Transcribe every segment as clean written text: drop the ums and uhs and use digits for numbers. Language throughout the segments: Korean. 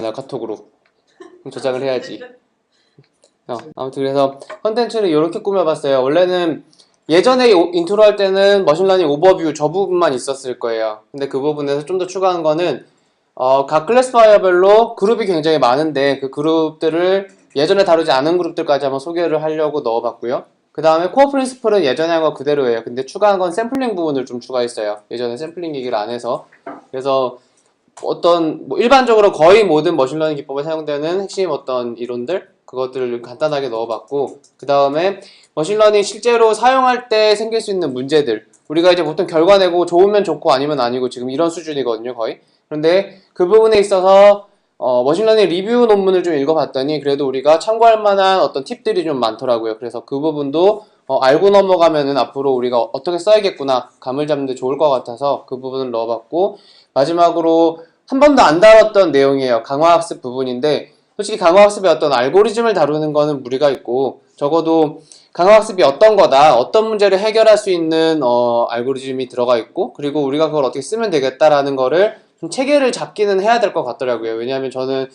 나 카톡으로 저장을 해야지. 아무튼 그래서 컨텐츠를 이렇게 꾸며봤어요. 원래는 예전에 인트로 할 때는 머신러닝 오버뷰 저 부분만 있었을 거예요. 근데 그 부분에서 좀 더 추가한 거는 각 클래스파이어별로 그룹이 굉장히 많은데 그 그룹들을 예전에 다루지 않은 그룹들까지 한번 소개를 하려고 넣어봤고요. 그 다음에 코어 프린시플은 예전에 한 거 그대로예요. 근데 추가한 건 샘플링 부분을 좀 추가했어요. 예전에 샘플링 얘기를 안 해서. 그래서 어떤 일반적으로 거의 모든 머신러닝 기법에 사용되는 핵심 어떤 이론들 그것들을 간단하게 넣어봤고, 그 다음에 머신러닝 실제로 사용할 때 생길 수 있는 문제들, 우리가 이제 보통 결과 내고 좋으면 좋고 아니면 아니고 지금 이런 수준이거든요, 거의. 그런데 그 부분에 있어서 머신러닝 리뷰 논문을 좀 읽어봤더니 그래도 우리가 참고할 만한 어떤 팁들이 좀 많더라고요. 그래서 그 부분도 알고 넘어가면은 앞으로 우리가 어떻게 써야겠구나 감을 잡는 데 좋을 것 같아서 그 부분을 넣어봤고, 마지막으로 한 번도 안 다뤘던 내용이에요. 강화학습 부분인데 솔직히 강화학습의 어떤 알고리즘을 다루는 거는 무리가 있고, 적어도 강화학습이 어떤 거다, 어떤 문제를 해결할 수 있는 알고리즘이 들어가 있고, 그리고 우리가 그걸 어떻게 쓰면 되겠다라는 거를 좀 체계를 잡기는 해야 될 것 같더라고요. 왜냐하면 저는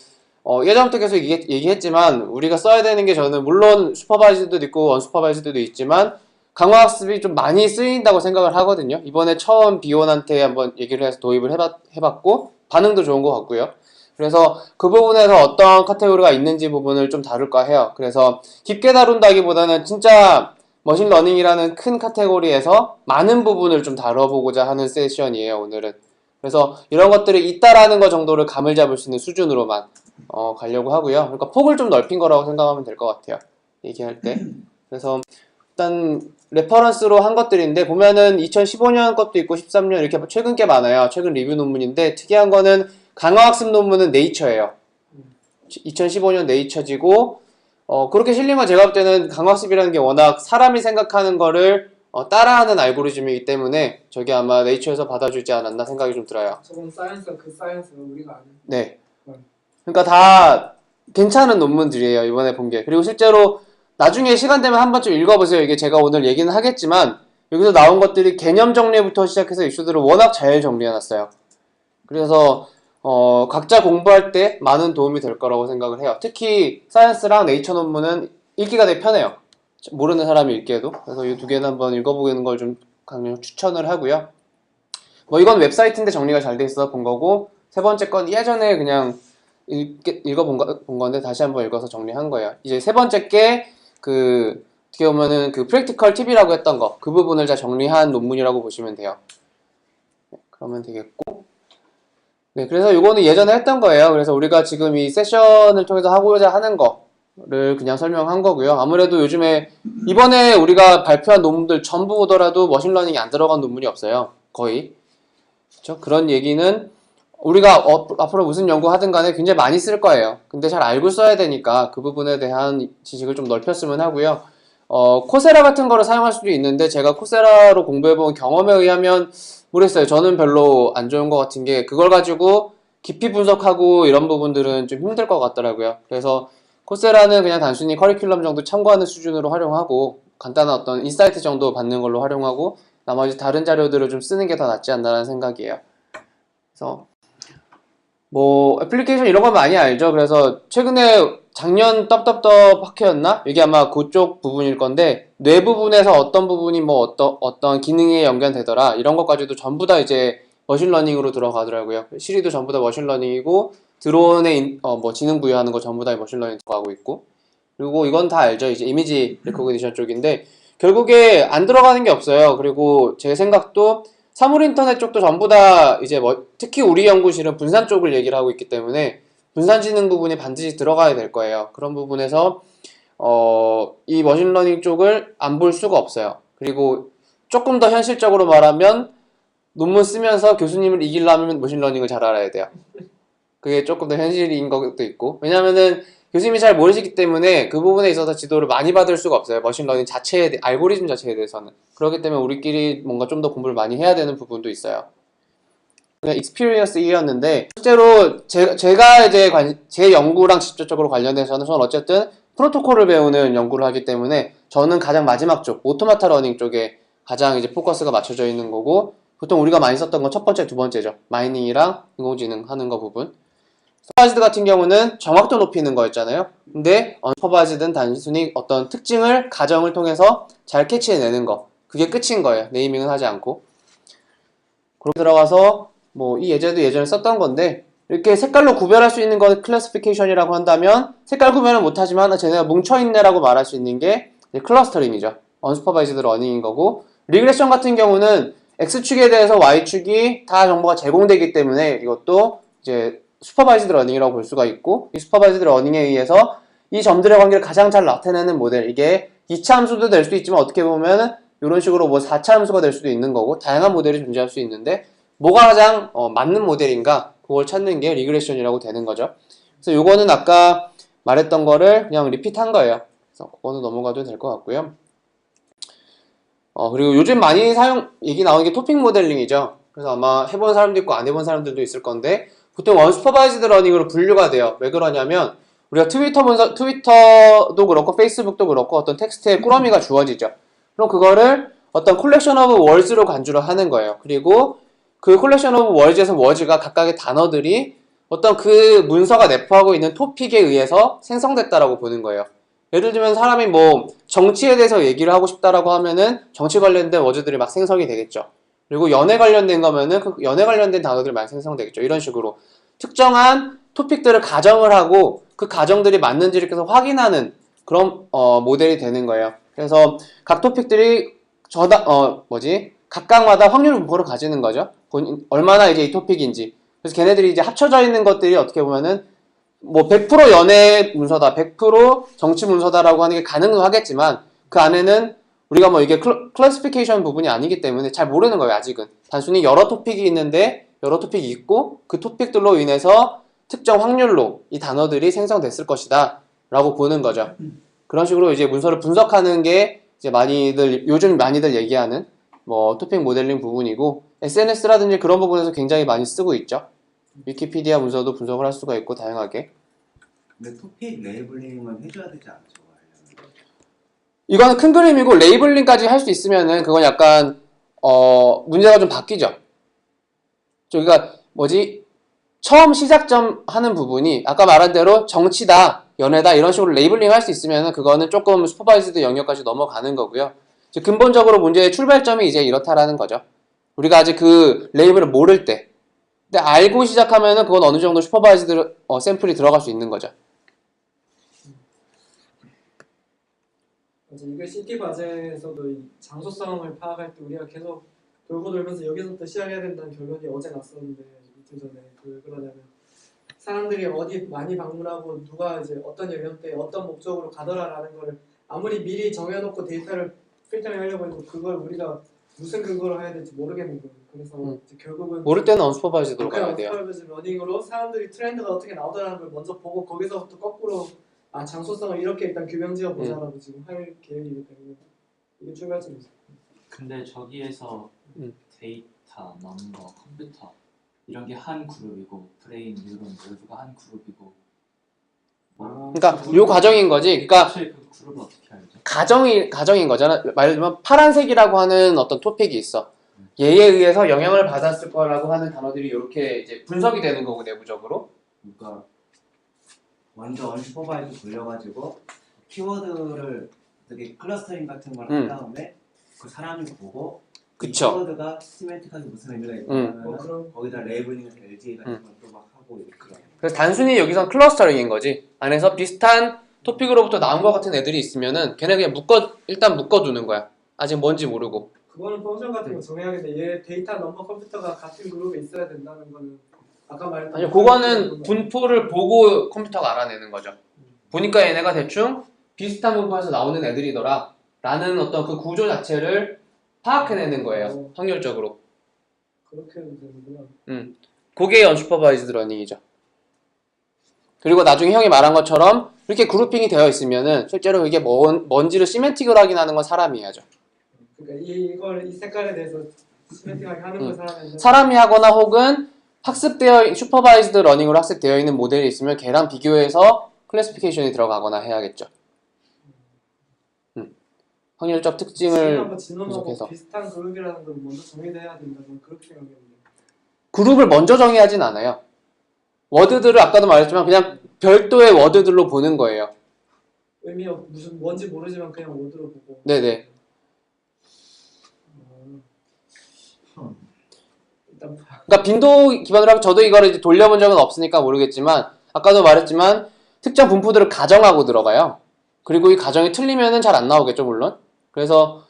예전부터 계속 얘기했지만 우리가 써야 되는 게, 저는 물론 슈퍼바이즈드도 있고 언슈퍼바이즈드도 있지만 강화학습이 좀 많이 쓰인다고 생각을 하거든요. 이번에 처음 비원한테 한번 얘기를 해서 도입을 해봤고 반응도 좋은 것 같고요. 그래서 그 부분에서 어떤 카테고리가 있는지 부분을 좀 다룰까 해요. 그래서 깊게 다룬다기보다는 진짜 머신러닝이라는 큰 카테고리에서 많은 부분을 좀 다뤄보고자 하는 세션이에요, 오늘은. 그래서 이런 것들이 있다라는 것 정도를 감을 잡을 수 있는 수준으로만 가려고 하고요. 그러니까 폭을 좀 넓힌 거라고 생각하면 될 것 같아요, 얘기할 때. 그래서 일단 레퍼런스로 한 것들인데 보면은 2015년 것도 있고 13년 이렇게 최근 게 많아요. 최근 리뷰 논문인데 특이한 거는 강화학습 논문은 네이처예요. 2015년 네이처지고 그렇게 실린 건 제가 볼 때는 강화학습이라는 게 워낙 사람이 생각하는 거를 따라하는 알고리즘이기 때문에 저게 아마 네이처에서 받아주지 않았나 생각이 좀 들어요. 저건 사이언스가 그 사이언스가 우리가 아는. 네. 그러니까 다 괜찮은 논문들이에요, 이번에 본 게. 그리고 실제로 나중에 시간 되면 한 번쯤 읽어보세요. 이게 제가 오늘 얘기는 하겠지만 여기서 나온 것들이 개념 정리부터 시작해서 이슈들을 워낙 잘 정리해놨어요. 그래서 각자 공부할 때 많은 도움이 될 거라고 생각을 해요. 특히 사이언스랑 네이처 논문은 읽기가 되게 편해요. 모르는 사람이 읽기에도. 그래서 이 두 개는 한번 읽어보는 걸 좀 강력 추천을 하고요. 뭐 이건 웹사이트인데 정리가 잘 돼 있어서 본 거고, 세 번째 건 예전에 그냥 읽어본 건데 다시 한번 읽어서 정리한 거예요. 이제 세 번째 게 어떻게 보면은 그 프랙티컬 팁이라고 했던 거, 그 부분을 잘 정리한 논문이라고 보시면 돼요. 네, 그러면 되겠고. 네, 그래서 이거는 예전에 했던 거예요. 그래서 우리가 지금 이 세션을 통해서 하고자 하는 거를 그냥 설명한 거고요. 아무래도 요즘에 이번에 우리가 발표한 논문들 전부 보더라도 머신러닝이 안 들어간 논문이 없어요. 거의. 그렇죠? 그런 얘기는 우리가 앞으로 무슨 연구하든 간에 굉장히 많이 쓸 거예요. 근데 잘 알고 써야 되니까 그 부분에 대한 지식을 좀 넓혔으면 하고요. 코세라 같은 거를 사용할 수도 있는데 제가 코세라로 공부해본 경험에 의하면 모르겠어요. 저는 별로 안 좋은 것 같은 게 그걸 가지고 깊이 분석하고 이런 부분들은 좀 힘들 것 같더라고요. 그래서 코세라는 그냥 단순히 커리큘럼 정도 참고하는 수준으로 활용하고 간단한 어떤 인사이트 정도 받는 걸로 활용하고 나머지 다른 자료들을 좀 쓰는 게 더 낫지 않나라는 생각이에요. 그래서 뭐 애플리케이션 이런 거 많이 알죠. 그래서 최근에 작년 떡떡떡 학회였나? 이게 아마 그쪽 부분일 건데 뇌 부분에서 어떤 부분이 뭐 어떤 기능에 연결되더라 이런 것까지도 전부 다 이제 머신러닝으로 들어가더라고요. 시리도 전부 다 머신러닝이고 드론에 뭐 지능 부여하는 거 전부 다 머신러닝 들어가고 있고, 그리고 이건 다 알죠. 이제 이미지 레코그니션 쪽인데 결국에 안 들어가는 게 없어요. 그리고 제 생각도 사물 인터넷 쪽도 전부 다 이제 특히 우리 연구실은 분산 쪽을 얘기를 하고 있기 때문에 분산지능 부분이 반드시 들어가야 될 거예요. 그런 부분에서 이 머신러닝 쪽을 안 볼 수가 없어요. 그리고 조금 더 현실적으로 말하면 논문 쓰면서 교수님을 이기려면 머신러닝을 잘 알아야 돼요. 그게 조금 더 현실인 것도 있고, 왜냐면은 교수님이 잘 모르시기 때문에 그 부분에 있어서 지도를 많이 받을 수가 없어요. 머신러닝 자체에 알고리즘 자체에 대해서는. 그렇기 때문에 우리끼리 뭔가 좀 더 공부를 많이 해야 되는 부분도 있어요. 그냥 익스피리언스 1이었는데 실제로 제가 이제 제 연구랑 직접적으로 관련해서는 저는 어쨌든 프로토콜을 배우는 연구를 하기 때문에 저는 가장 마지막 쪽 오토마타 러닝 쪽에 가장 이제 포커스가 맞춰져 있는 거고, 보통 우리가 많이 썼던 건 첫 번째, 두 번째죠. 마이닝이랑 인공지능 하는 거 부분. 슈퍼바이즈드 같은 경우는 정확도 높이는 거였잖아요. 근데 언슈퍼바이즈드는 단순히 어떤 특징을 가정을 통해서 잘 캐치해내는 거. 그게 끝인 거예요. 네이밍은 하지 않고. 그럼 들어가서 뭐 이 예제도 예전에 썼던 건데 이렇게 색깔로 구별할 수 있는 건 클래시피케이션이라고 한다면 색깔 구별은 못하지만 쟤네가 뭉쳐있네라고 말할 수 있는 게 클러스터링이죠. 언슈퍼바이즈드 러닝인 거고 리그레션 같은 경우는 X축에 대해서 Y축이 다 정보가 제공되기 때문에 이것도 이제 슈퍼바이즈드 러닝이라고 볼 수가 있고 이 슈퍼바이즈드 러닝에 의해서 이 점들의 관계를 가장 잘 나타내는 모델 이게 2차 함수도 될 수도 있지만 어떻게 보면은 이런 식으로 뭐 4차 함수가 될 수도 있는 거고 다양한 모델이 존재할 수 있는데 뭐가 가장 맞는 모델인가 그걸 찾는 게 리그레션이라고 되는 거죠. 그래서 요거는 아까 말했던 거를 그냥 리핏한 거예요. 그래서 그거는 넘어가도 될 것 같고요. 그리고 요즘 많이 얘기 나오는 게 토픽 모델링이죠. 그래서 아마 해본 사람도 있고 안 해본 사람들도 있을 건데 보통 언슈퍼바이즈드 러닝으로 분류가 돼요. 왜 그러냐면 우리가 트위터도 그렇고 페이스북도 그렇고 어떤 텍스트에 꾸러미가 주어지죠. 그럼 그거를 어떤 콜렉션 오브 월즈로 간주를 하는 거예요. 그리고 그 콜렉션 오브 월즈에서 워즈가 각각의 단어들이 어떤 그 문서가 내포하고 있는 토픽에 의해서 생성됐다라고 보는 거예요. 예를 들면 사람이 뭐 정치에 대해서 얘기를 하고 싶다라고 하면은 정치 관련된 워즈들이 막 생성이 되겠죠. 그리고 연애 관련된 거면은 그 연애 관련된 단어들이 많이 생성되겠죠. 이런 식으로 특정한 토픽들을 가정을 하고 그 가정들이 맞는지를 계속 확인하는 그런 모델이 되는 거예요. 그래서 각 토픽들이 각각마다 확률 분포를 가지는 거죠. 얼마나 이제 이 토픽인지. 그래서 걔네들이 이제 합쳐져 있는 것들이 어떻게 보면은 뭐 100% 연애 문서다, 100% 정치 문서다라고 하는 게 가능은 하겠지만 그 안에는 우리가 뭐 이게 클래시피케이션 부분이 아니기 때문에 잘 모르는 거예요, 아직은. 단순히 여러 토픽이 있는데 여러 토픽이 있고 그 토픽들로 인해서 특정 확률로 이 단어들이 생성됐을 것이다 라고 보는 거죠. 그런 식으로 이제 문서를 분석하는 게 이제 요즘 많이들 얘기하는 뭐 토픽 모델링 부분이고 SNS라든지 그런 부분에서 굉장히 많이 쓰고 있죠. 위키피디아 문서도 분석을 할 수가 있고 다양하게. 근데 토픽 레이블링은 해줘야 되지 않죠? 이거는 큰 그림이고 레이블링까지 할 수 있으면은 그건 약간 문제가 좀 바뀌죠. 그러니까 처음 시작점 하는 부분이 아까 말한 대로 정치다, 연애다 이런 식으로 레이블링 할 수 있으면은 그거는 조금 슈퍼바이즈드 영역까지 넘어가는 거고요. 근본적으로 문제의 출발점이 이제 이렇다라는 거죠. 우리가 아직 그 레이블을 모를 때 근데 알고 시작하면은 그건 어느 정도 슈퍼바이즈드 샘플이 들어갈 수 있는 거죠. 이게 CT 과제에서도 이 장소성을 파악할 때 우리가 계속 돌고 돌면서 여기서부터 시작해야 된다는 결론이 어제 났었는데 이틀 전에 왜 그러냐면 사람들이 어디 많이 방문하고 누가 이제 어떤 연령대에 어떤 목적으로 가더라라는 거를 아무리 미리 정해놓고 데이터를 필터링 하려고 해도 그걸 우리가 무슨 근거로 해야 될지 모르겠는 거예요. 그래서 이제 결국은 모를 때는 언슈퍼바이즈드로 가야 돼요. 언슈퍼바이즈드 러닝으로 사람들이 트렌드가 어떻게 나오더라는 걸 먼저 보고 거기서부터 거꾸로 장소성을 이렇게 일단 규명 지어보자라고 지금 할 계획이기 때문에 이게 출발점이 있어요. 근데 저기에서 데이터, 넘버, 컴퓨터 이런 게 한 그룹이고 브레인, 뉴런, nerve가 한 그룹이고 그러니까 요 과정인 거지. 그러니까 그 그룹을 어떻게 알죠? 가정인 거잖아. 예를 들면 파란색이라고 하는 어떤 토픽이 있어. 얘에 의해서 영향을 받았을 거라고 하는 단어들이 이렇게 이제 분석이 되는 거고 내부적으로. 그러니까 먼저 언슈퍼바이즈 돌려가지고 키워드를 되게 클러스터링 같은 걸 한 다음에 그 사람이 보고 그쵸. 이 키워드가 시멘틱하게 무슨 의미가 있냐면 그럼 거기다 레이블링에서 LG 같은 걸 또 막 하고 이렇게. 그래서 단순히 여기선 클러스터링인 거지. 안에서 비슷한 토픽으로부터 나온 것 같은 애들이 있으면은 걔네 그냥 일단 묶어두는 거야. 아직 뭔지 모르고. 그거는 펑션 같은 거 정해야겠는데 얘 데이터 넘버 컴퓨터가 같은 그룹에 있어야 된다는 거는 아까 말했던 아니요, 그거는 분포를 보고 컴퓨터가 알아내는 거죠. 보니까 얘네가 대충 비슷한 분포에서 나오는 애들이더라 라는 어떤 그 구조 자체를 파악해내는 거예요. 확률적으로. 그렇게 해도 되는구나. 그게 언슈퍼바이즈드 러닝이죠. 그리고 나중에 형이 말한 것처럼 이렇게 그룹핑이 되어 있으면은 실제로 이게 뭔지를 시멘틱으로 확인하는 건 사람이 해야죠. 그러니까 이 색깔에 대해서 시멘틱하게 하는 걸 사람이 사람이 하거나 혹은 슈퍼바이즈드 러닝으로 학습되어 있는 모델이 있으면 걔랑 비교해서 클래시피케이션이 들어가거나 해야겠죠. 확률적 특징을 분석해서. 비슷한 그룹이라는 걸 먼저 정의해야 된다고 그렇게 생각했는데. 그룹을 먼저 정의하진 않아요. 워드들을 아까도 말했지만 그냥 별도의 워드들로 보는 거예요. 의미가 무슨 뭔지 모르지만 그냥 워드로 보고. 네네. 일단 그러니까 빈도 기반으로 하고 저도 이거를 이제 돌려본 적은 없으니까 모르겠지만 아까도 말했지만 특정 분포들을 가정하고 들어가요. 그리고 이 가정이 틀리면은 잘 안 나오겠죠, 물론. 그래서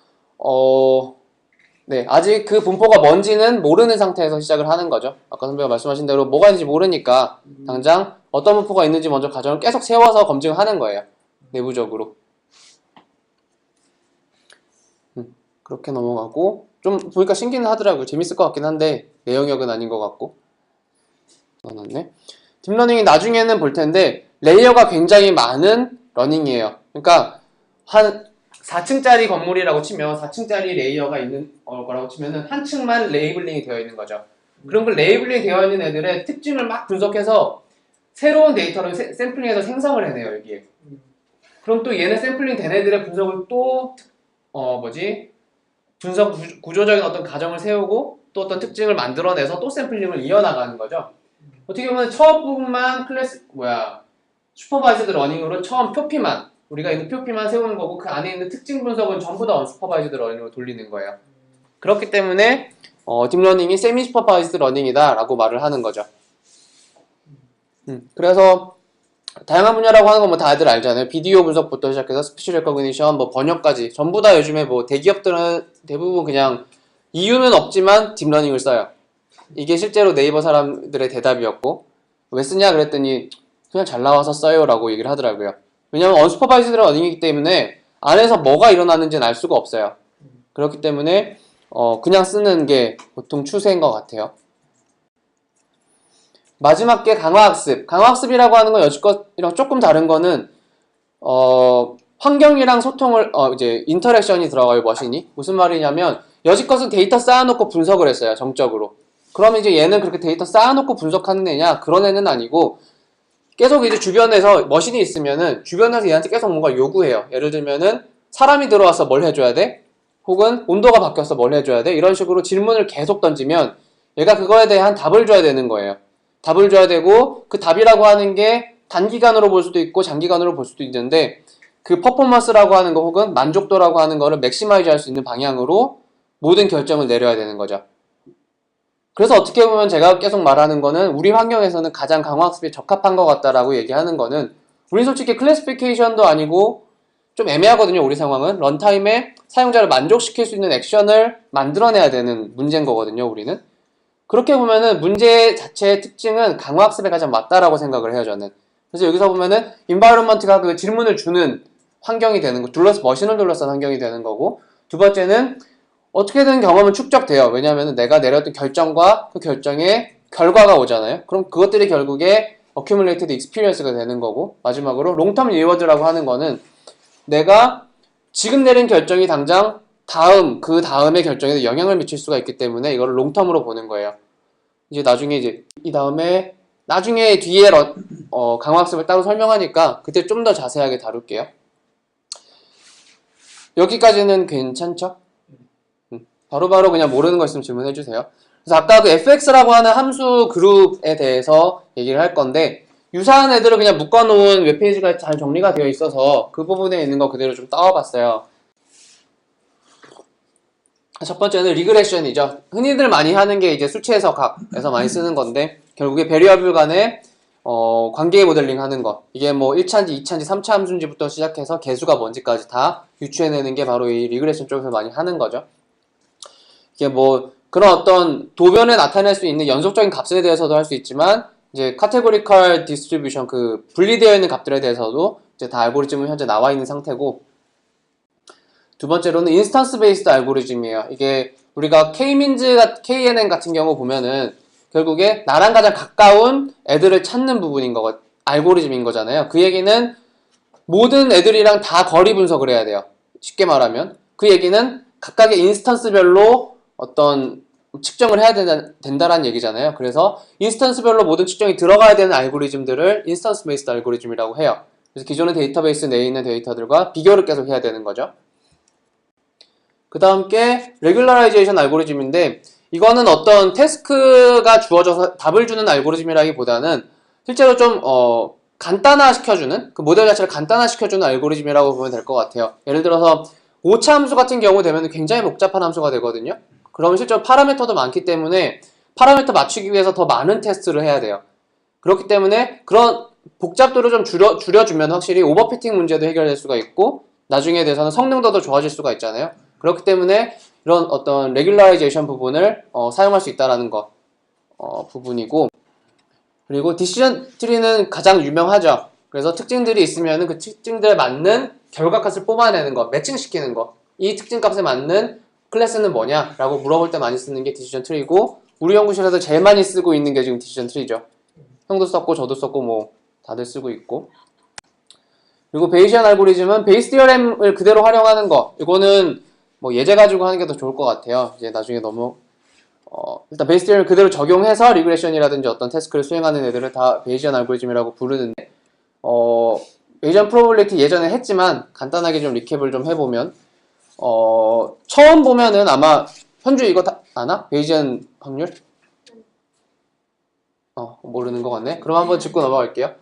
네, 아직 그 분포가 뭔지는 모르는 상태에서 시작을 하는 거죠. 아까 선배가 말씀하신 대로 뭐가 있는지 모르니까 당장 어떤 분포가 있는지 먼저 가정을 계속 세워서 검증하는 거예요. 내부적으로. 그렇게 넘어가고 좀 보니까 신기는 하더라고요. 재밌을 것 같긴 한데 내 영역은 아닌 것 같고. 넣어놨네. 딥러닝이 나중에는 볼 텐데 레이어가 굉장히 많은 러닝이에요. 그러니까 한 4층짜리 건물이라고 치면 4층짜리 레이어가 있는 거라고 치면은 한 층만 레이블링이 되어 있는 거죠. 그럼 그 레이블링이 되어 있는 애들의 특징을 막 분석해서 새로운 데이터를 샘플링해서 생성을 해내요, 여기에. 그럼 또 얘네 샘플링 된 애들의 분석을 또 분석 구조적인 어떤 가정을 세우고 또 어떤 특징을 만들어내서 또 샘플링을 이어나가는 거죠. 어떻게 보면 처음 부분만 슈퍼바이즈드 러닝으로 처음 표피만 우리가 있는 표피만 세우는 거고 그 안에 있는 특징 분석은 전부 다 언슈퍼바이즈드 러닝으로 돌리는 거예요. 그렇기 때문에 딥러닝이 세미 슈퍼바이즈드 러닝이다 라고 말을 하는 거죠. 그래서 다양한 분야라고 하는 건 뭐 다들 알잖아요. 비디오 분석부터 시작해서 스피치 레코그니션, 뭐 번역까지 전부 다 요즘에 뭐 대기업들은 대부분 그냥 이유는 없지만 딥러닝을 써요. 이게 실제로 네이버 사람들의 대답이었고 왜 쓰냐 그랬더니 그냥 잘 나와서 써요 라고 얘기를 하더라고요. 왜냐면 언슈퍼바이즈드 러닝이기 때문에 안에서 뭐가 일어나는지는 알 수가 없어요. 그렇기 때문에 그냥 쓰는 게 보통 추세인 것 같아요. 마지막 게 강화학습. 강화학습이라고 하는 건 여지껏이랑 조금 다른 거는 환경이랑 소통을 이제 인터랙션이 들어가요, 머신이. 무슨 말이냐면 여지껏은 데이터 쌓아놓고 분석을 했어요, 정적으로. 그러면 이제 얘는 그렇게 데이터 쌓아놓고 분석하는 애냐? 그런 애는 아니고 계속 이제 주변에서 머신이 있으면은 주변에서 얘한테 계속 뭔가 요구해요. 예를 들면은 사람이 들어와서 뭘 해줘야 돼? 혹은 온도가 바뀌어서 뭘 해줘야 돼? 이런 식으로 질문을 계속 던지면 얘가 그거에 대한 답을 줘야 되는 거예요. 답을 줘야 되고 그 답이라고 하는 게 단기간으로 볼 수도 있고 장기간으로 볼 수도 있는데 그 퍼포먼스라고 하는 거 혹은 만족도라고 하는 거를 맥시마이즈 할 수 있는 방향으로 모든 결정을 내려야 되는 거죠. 그래서 어떻게 보면 제가 계속 말하는 거는 우리 환경에서는 가장 강화학습에 적합한 것 같다라고 얘기하는 거는 우리 솔직히 클래시피케이션도 아니고 좀 애매하거든요. 우리 상황은 런타임에 사용자를 만족시킬 수 있는 액션을 만들어내야 되는 문제인 거거든요. 우리는 그렇게 보면은 문제 자체의 특징은 강화학습에 가장 맞다라고 생각을 해요. 저는. 그래서 여기서 보면은 environment가 그 질문을 주는 환경이 되는 거, 머신을 둘러싼 환경이 되는 거고, 두 번째는 어떻게든 경험은 축적돼요. 왜냐하면 내가 내렸던 결정과 그 결정의 결과가 오잖아요. 그럼 그것들이 결국에 accumulated experience가 되는 거고, 마지막으로 long-term reward라고 하는 거는 내가 지금 내린 결정이 당장 그 다음의 결정에도 영향을 미칠 수가 있기 때문에 이걸 롱텀으로 보는 거예요. 이제 나중에 나중에 뒤에 강화학습을 따로 설명하니까 그때 좀 더 자세하게 다룰게요. 여기까지는 괜찮죠? 바로바로 그냥 모르는 거 있으면 질문해 주세요. 그래서 아까 그 fx라고 하는 함수 그룹에 대해서 얘기를 할 건데 유사한 애들을 그냥 묶어놓은 웹페이지가 잘 정리가 되어 있어서 그 부분에 있는 거 그대로 좀 따와봤어요. 첫 번째는 리그레션이죠. 흔히들 많이 하는 게 이제 수치 해석학에서 많이 쓰는 건데 결국에 베리어블 간의 관계 모델링 하는 거. 이게 뭐 1차인지 2차인지 3차 함수인지부터 시작해서 개수가 뭔지까지 다 유추해내는 게 바로 이 리그레션 쪽에서 많이 하는 거죠. 이게 뭐 그런 어떤 도변에 나타낼 수 있는 연속적인 값에 대해서도 할 수 있지만 이제 카테고리컬 디스트리뷰션 그 분리되어 있는 값들에 대해서도 이제 다 알고리즘은 현재 나와 있는 상태고 두 번째로는 인스턴스 베이스드 알고리즘이에요. 이게 우리가 KNN 같은 경우 보면은 결국에 나랑 가장 가까운 애들을 찾는 부분인 알고리즘인 거잖아요. 그 얘기는 모든 애들이랑 다 거리 분석을 해야 돼요. 쉽게 말하면. 그 얘기는 각각의 인스턴스별로 어떤 측정을 해야 된다라는 얘기잖아요. 그래서 인스턴스별로 모든 측정이 들어가야 되는 알고리즘들을 인스턴스 베이스드 알고리즘이라고 해요. 그래서 기존의 데이터베이스 내에 있는 데이터들과 비교를 계속 해야 되는 거죠. 그 다음 게 레귤러라이제이션 알고리즘인데 이거는 어떤 태스크가 주어져서 답을 주는 알고리즘이라기보다는 실제로 좀 간단화시켜주는, 그 모델 자체를 간단화시켜주는 알고리즘이라고 보면 될 것 같아요. 예를 들어서 오차 함수 같은 경우 되면 굉장히 복잡한 함수가 되거든요. 그러면 실제로 파라미터도 많기 때문에 파라미터 맞추기 위해서 더 많은 테스트를 해야 돼요. 그렇기 때문에 그런 복잡도를 좀 줄여주면 확실히 오버피팅 문제도 해결될 수가 있고 나중에 대해서는 성능도 더 좋아질 수가 있잖아요. 그렇기 때문에 이런 어떤 레귤라이제이션 부분을 사용할 수 있다는 거 부분이고, 그리고 디시전 트리는 가장 유명하죠. 그래서 특징들이 있으면 그 특징들에 맞는 결과값을 뽑아내는 거, 매칭시키는 거. 이 특징값에 맞는 클래스는 뭐냐? 라고 물어볼 때 많이 쓰는 게 디시전 트리고, 우리 연구실에서 제일 많이 쓰고 있는 게 지금 디시전 트리죠. 형도 썼고 저도 썼고 뭐 다들 쓰고 있고. 그리고 베이시안 알고리즘은 베이스 디어렘을 그대로 활용하는 거. 이거는 뭐 예제 가지고 하는 게 더 좋을 것 같아요. 이제 나중에 일단 베이스 디어렘을 그대로 적용해서 리그레션이라든지 어떤 태스크를 수행하는 애들을 다 베이시안 알고리즘이라고 부르는데, 베이시안 프로버빌리티 예전에 했지만 간단하게 좀 리캡을 좀 해보면, 처음 보면은 아마 현주 이거 다 아나? 베이시안 확률? 모르는 것 같네. 그럼 한번 짚고 넘어갈게요.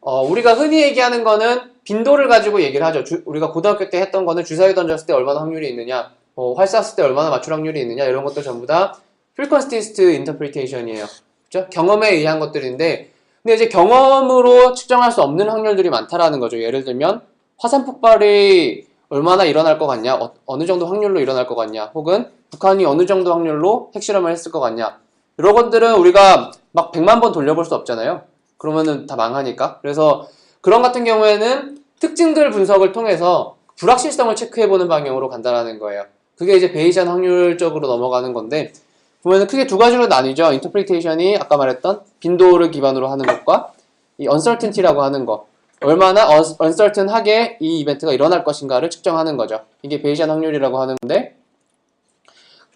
우리가 흔히 얘기하는 거는 빈도를 가지고 얘기를 하죠. 우리가 고등학교 때 했던 거는 주사위 던졌을 때 얼마나 확률이 있느냐, 활 쐈을 때 얼마나 맞출 확률이 있느냐, 이런 것들 전부 다 frequentist interpretation이에요. 그죠? 경험에 의한 것들인데, 근데 이제 경험으로 측정할 수 없는 확률들이 많다라는 거죠. 예를 들면 화산 폭발이 얼마나 일어날 것 같냐, 어느 정도 확률로 일어날 것 같냐, 혹은 북한이 어느 정도 확률로 핵실험을 했을 것 같냐, 이런 것들은 우리가 막 100만 번 돌려볼 수 없잖아요. 그러면은 다 망하니까. 그래서 그런 같은 경우에는 특징들 분석을 통해서 불확실성을 체크해보는 방향으로 간다라는 거예요. 그게 이제 베이시안 확률적으로 넘어가는 건데, 보면은 크게 두 가지로 나뉘죠. 인터프리테이션이 아까 말했던 빈도를 기반으로 하는 것과 이 uncertainty라고 하는 거. 얼마나 uncertain하게 이 이벤트가 일어날 것인가를 측정하는 거죠. 이게 베이시안 확률이라고 하는데,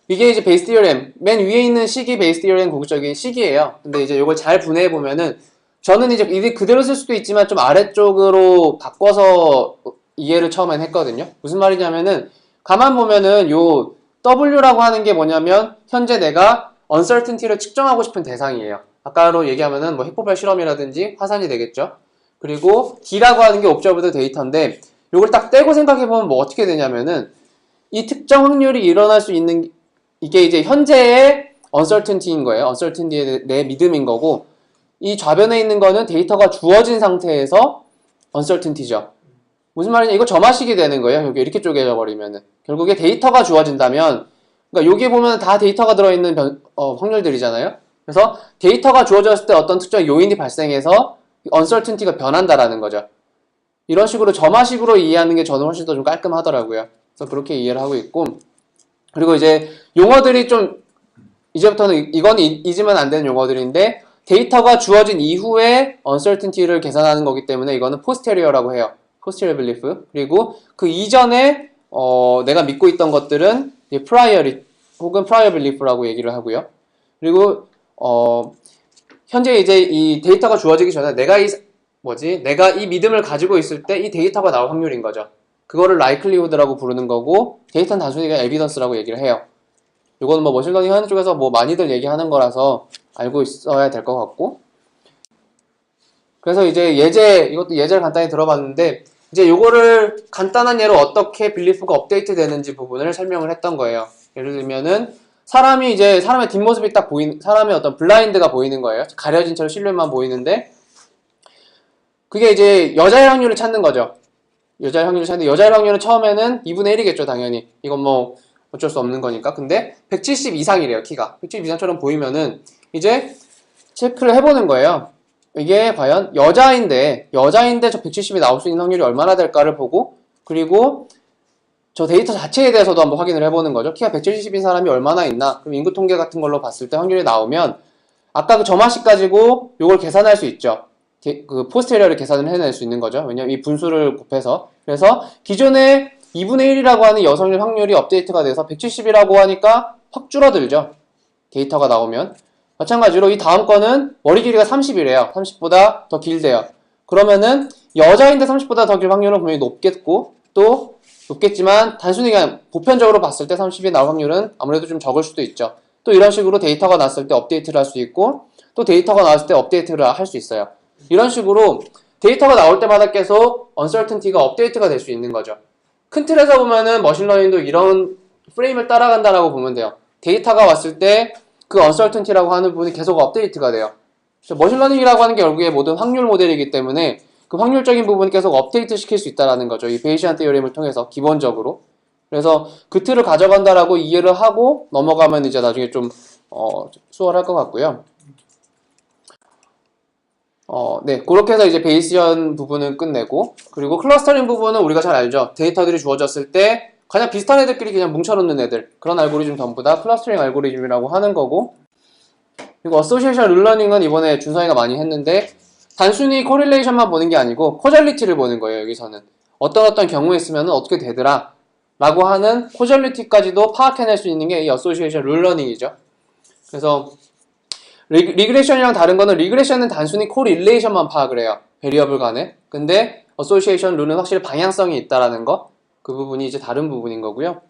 이게 이제 베이스 디어렘, 맨 위에 있는 식이 베이스 디어렘 궁극적인 식이에요. 근데 이제 이걸 잘 분해해 보면은, 저는 이제 이게 그대로 쓸 수도 있지만 좀 아래쪽으로 바꿔서 이해를 처음엔 했거든요. 무슨 말이냐면은, 가만 보면은 요 W라고 하는 게 뭐냐면 현재 내가 uncertainty를 측정하고 싶은 대상이에요. 아까로 얘기하면은 뭐 핵폭발 실험이라든지 화산이 되겠죠. 그리고 D라고 하는 게 observed 데이터인데, 요걸 딱 떼고 생각해보면 뭐 어떻게 되냐면은, 이 특정 확률이 일어날 수 있는, 이게 이제 현재의 uncertainty인 거예요. uncertainty에 내 믿음인 거고, 이 좌변에 있는 거는 데이터가 주어진 상태에서 uncertainty죠. 무슨 말이냐, 이거 점화식이 되는 거예요. 여기 이렇게 쪼개져 버리면은. 결국에 데이터가 주어진다면, 그러니까 여기 보면 다 데이터가 들어있는 확률들이잖아요. 그래서 데이터가 주어졌을 때 어떤 특정 요인이 발생해서 uncertainty가 변한다라는 거죠. 이런 식으로 점화식으로 이해하는 게 저는 훨씬 더 좀 깔끔하더라고요. 그래서 그렇게 이해를 하고 있고, 그리고 이제 용어들이 좀 이제부터는 이건 잊으면 안 되는 용어들인데, 데이터가 주어진 이후에 uncertainty를 계산하는 거기 때문에 이거는 posterior라고 해요. posterior belief. 그리고 그 이전에 내가 믿고 있던 것들은 prior 혹은 prior belief라고 얘기를 하고요. 그리고 현재 이제 이 데이터가 주어지기 전에 내가 이 믿음을 가지고 있을 때 이 데이터가 나올 확률인 거죠. 그거를 likelihood라고 부르는 거고, 데이터는 단순히 그냥 evidence라고 얘기를 해요. 이거는 뭐 머신러닝 하는 쪽에서 뭐 많이들 얘기하는 거라서 알고 있어야 될 것 같고, 그래서 이제 이것도 예제를 간단히 들어봤는데, 이제 요거를 간단한 예로 어떻게 빌리프가 업데이트 되는지 부분을 설명을 했던 거예요. 예를 들면은 사람의 뒷모습이 딱 사람의 어떤 블라인드가 보이는 거예요. 가려진 채로 실루엣만 보이는데, 그게 이제 여자의 확률을 찾는 거죠. 여자의 확률은 처음에는 2분의 1이겠죠, 당연히. 이건 뭐 어쩔 수 없는 거니까. 근데 170 이상이래요, 키가. 170 이상처럼 보이면은 이제 체크를 해보는 거예요. 이게 과연 여자인데 저 170이 나올 수 있는 확률이 얼마나 될까를 보고, 그리고 저 데이터 자체에 대해서도 한번 확인을 해보는 거죠. 키가 170인 사람이 얼마나 있나. 그럼 인구 통계 같은 걸로 봤을 때 확률이 나오면 아까 그 점화식 가지고 이걸 계산할 수 있죠. 그 포스테리어를 계산을 해낼 수 있는 거죠. 왜냐면 이 분수를 곱해서. 그래서 기존에 2분의 1이라고 하는 여성률 확률이 업데이트가 돼서 170이라고 하니까 확 줄어들죠. 데이터가 나오면. 마찬가지로 이 다음 거는 머리 길이가 30이래요. 30보다 더 길대요. 그러면은 여자인데 30보다 더 길 확률은 분명히 높겠고, 또 높겠지만 단순히 그냥 보편적으로 봤을 때 30이 나올 확률은 아무래도 좀 적을 수도 있죠. 또 이런 식으로 데이터가 났을 때 업데이트를 할 수 있고, 또 데이터가 나왔을 때 업데이트를 할 수 있어요. 이런 식으로 데이터가 나올 때마다 계속 uncertainty가 업데이트가 될 수 있는 거죠. 큰 틀에서 보면은 머신러닝도 이런 프레임을 따라간다라고 보면 돼요. 데이터가 왔을 때 그 uncertainty라고 하는 부분이 계속 업데이트가 돼요. 머신러닝이라고 하는 게 결국에 모든 확률 모델이기 때문에 그 확률적인 부분이 계속 업데이트 시킬 수 있다는 거죠. 이 베이시안 테오렘을 통해서 기본적으로. 그래서 그 틀을 가져간다라고 이해를 하고 넘어가면 이제 나중에 좀 수월할 것 같고요. 네, 그렇게 해서 이제 베이시언 부분은 끝내고, 그리고 클러스터링 부분은 우리가 잘 알죠. 데이터들이 주어졌을 때 가장 비슷한 애들끼리 그냥 뭉쳐놓는 애들, 그런 알고리즘 전부 다 클러스터링 알고리즘이라고 하는 거고, 그리고 어소시에이션 룰러닝은 이번에 준성이가 많이 했는데 단순히 코릴레이션만 보는 게 아니고 코절리티를 보는 거예요. 여기서는 어떤 경우에 쓰면 어떻게 되더라 라고 하는 코절리티까지도 파악해낼 수 있는 게 이 어소시에이션 룰러닝이죠. 그래서 리그레션이랑 다른 거는 리그레션은 단순히 코릴레이션만 파악을 해요. 베리어블 간에. 근데 어소시에이션 룰은 확실히 방향성이 있다라는 거, 그 부분이 이제 다른 부분인 거고요.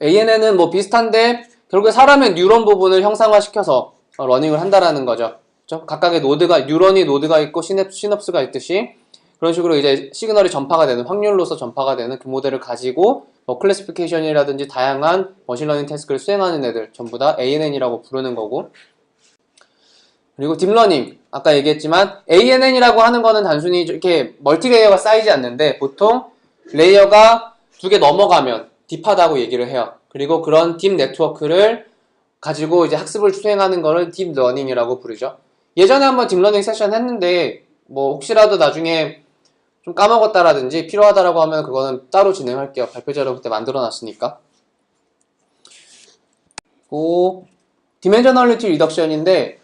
ANN은 뭐 비슷한데 결국에 사람의 뉴런 부분을 형상화시켜서 러닝을 한다라는 거죠. 그렇죠? 각각의 노드가, 뉴런이 노드가 있고 시냅스가 있듯이 그런 식으로 이제 시그널이 전파가 되는, 확률로서 전파가 되는 그 모델을 가지고 뭐 클래시피케이션이라든지 다양한 머신러닝 태스크를 수행하는 애들 전부 다 ANN이라고 부르는 거고, 그리고 딥러닝 아까 얘기했지만 ANN이라고 하는 거는 단순히 이렇게 멀티레이어가 쌓이지 않는데 보통 레이어가 두 개 넘어가면 딥하다고 얘기를 해요. 그리고 그런 딥 네트워크를 가지고 이제 학습을 수행하는 거를 딥러닝이라고 부르죠. 예전에 한번 딥러닝 세션 했는데 뭐 혹시라도 나중에 좀 까먹었다라든지 필요하다라고 하면 그거는 따로 진행할게요. 발표 자료 그때 만들어 놨으니까. 디멘셔널리티 리덕션인데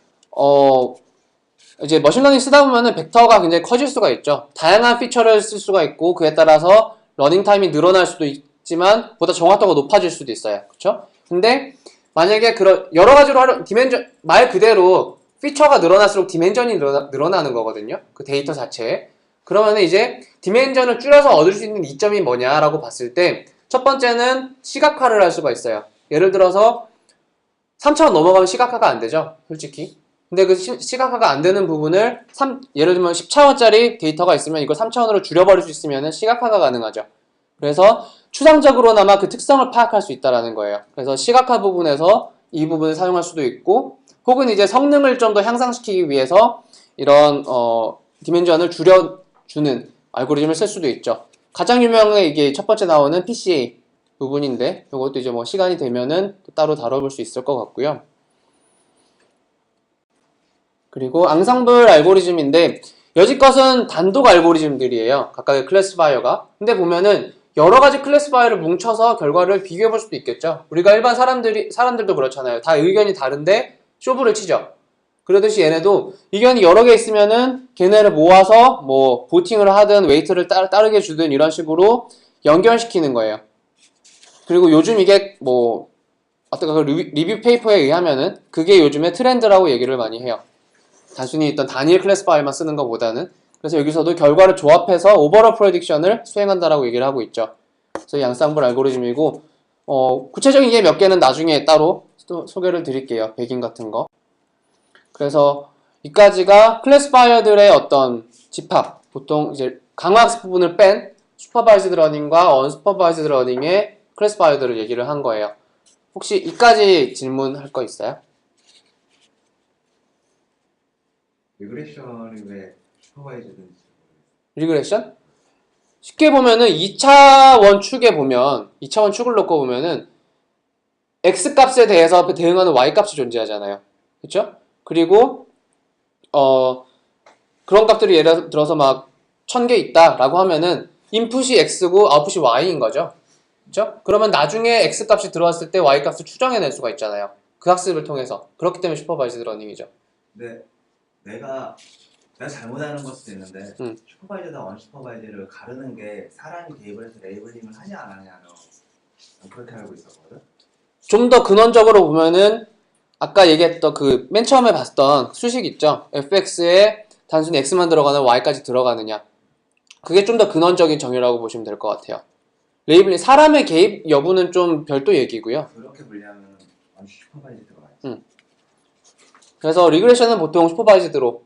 이제 머신러닝 쓰다 보면은 벡터가 굉장히 커질 수가 있죠. 다양한 피처를 쓸 수가 있고 그에 따라서 러닝 타임이 늘어날 수도 있지만 보다 정확도가 높아질 수도 있어요. 그렇죠? 근데 만약에 그런 여러 가지로 말 그대로 피처가 늘어날수록 디멘전이 늘어나는 거거든요. 그 데이터 자체에. 그러면 이제 디멘전을 줄여서 얻을 수 있는 이점이 뭐냐라고 봤을 때 첫 번째는 시각화를 할 수가 있어요. 예를 들어서 3차원 넘어가면 시각화가 안 되죠. 솔직히. 근데 그 시각화가 안 되는 부분을 예를 들면 10차원짜리 데이터가 있으면 이걸 3차원으로 줄여버릴 수 있으면 시각화가 가능하죠. 그래서 추상적으로나마 그 특성을 파악할 수 있다는 거예요. 그래서 시각화 부분에서 이 부분을 사용할 수도 있고, 혹은 이제 성능을 좀 더 향상시키기 위해서 이런 디멘전을 줄여주는 알고리즘을 쓸 수도 있죠. 가장 유명한 이게 첫 번째 나오는 PCA 부분인데 이것도 이제 뭐 시간이 되면은 또 따로 다뤄볼 수 있을 것 같고요. 그리고 앙상블 알고리즘인데 여지껏은 단독 알고리즘들이에요. 각각의 클래스파이어가. 근데 보면은 여러 가지 클래스파이어를 뭉쳐서 결과를 비교해 볼 수도 있겠죠. 우리가 일반 사람들도 그렇잖아요. 다 의견이 다른데 쇼부를 치죠. 그러듯이 얘네도 의견이 여러 개 있으면은 걔네를 모아서 뭐 보팅을 하든 웨이트를 따르게 주든 이런 식으로 연결시키는 거예요. 그리고 요즘 이게 뭐 어떤 그 리뷰 페이퍼에 의하면은 그게 요즘에 트렌드라고 얘기를 많이 해요. 단순히 일단 단일 클래스파이어만 쓰는 것보다는. 그래서 여기서도 결과를 조합해서 오버롤 프레딕션을 수행한다라고 얘기를 하고 있죠. 그래서 양쌍불 알고리즘이고 구체적인 게 몇 개는 나중에 따로 또 소개를 드릴게요. 백인 같은 거. 그래서 이까지가 클래스파이어들의 어떤 집합, 보통 이제 강화학습 부분을 뺀 슈퍼바이즈드 러닝과 언슈퍼바이즈드 러닝의 클래스파이어들을 얘기를 한 거예요. 혹시 이까지 질문할 거 있어요? 리그레션이 왜 슈퍼바이즈든지 리그레션? 쉽게 보면은 2차원 축에 보면 2차원 축을 놓고 보면은 X값에 대해서 대응하는 Y값이 존재하잖아요. 그렇죠? 그리고 그런 값들이 예를 들어서 막 1000개 있다라고 하면은 인풋이 X고 아웃풋이 Y인 거죠. 그렇죠? 그러면 나중에 X값이 들어왔을 때 Y값을 추정해낼 수가 있잖아요. 그 학습을 통해서. 그렇기 때문에 슈퍼바이즈드 러닝이죠. 네, 내가 잘못하는 걸 수도 있는데 슈퍼바이저와 언슈퍼바이저를 가르는 게 사람이 개입을 해서 레이블링을 하냐 안 하냐는 그렇게 알고 있었거든. 좀 더 근원적으로 보면은 아까 얘기했던 그 맨 처음에 봤던 수식 있죠. fx에 단순히 x만 들어가는 y까지 들어가느냐. 그게 좀 더 근원적인 정의라고 보시면 될 것 같아요. 레이블링, 사람의 개입 여부는 좀 별도 얘기고요. 그렇게 분류하면 언슈퍼바이저 들어가야지. 그래서 리그레션은 보통 슈퍼바이즈드로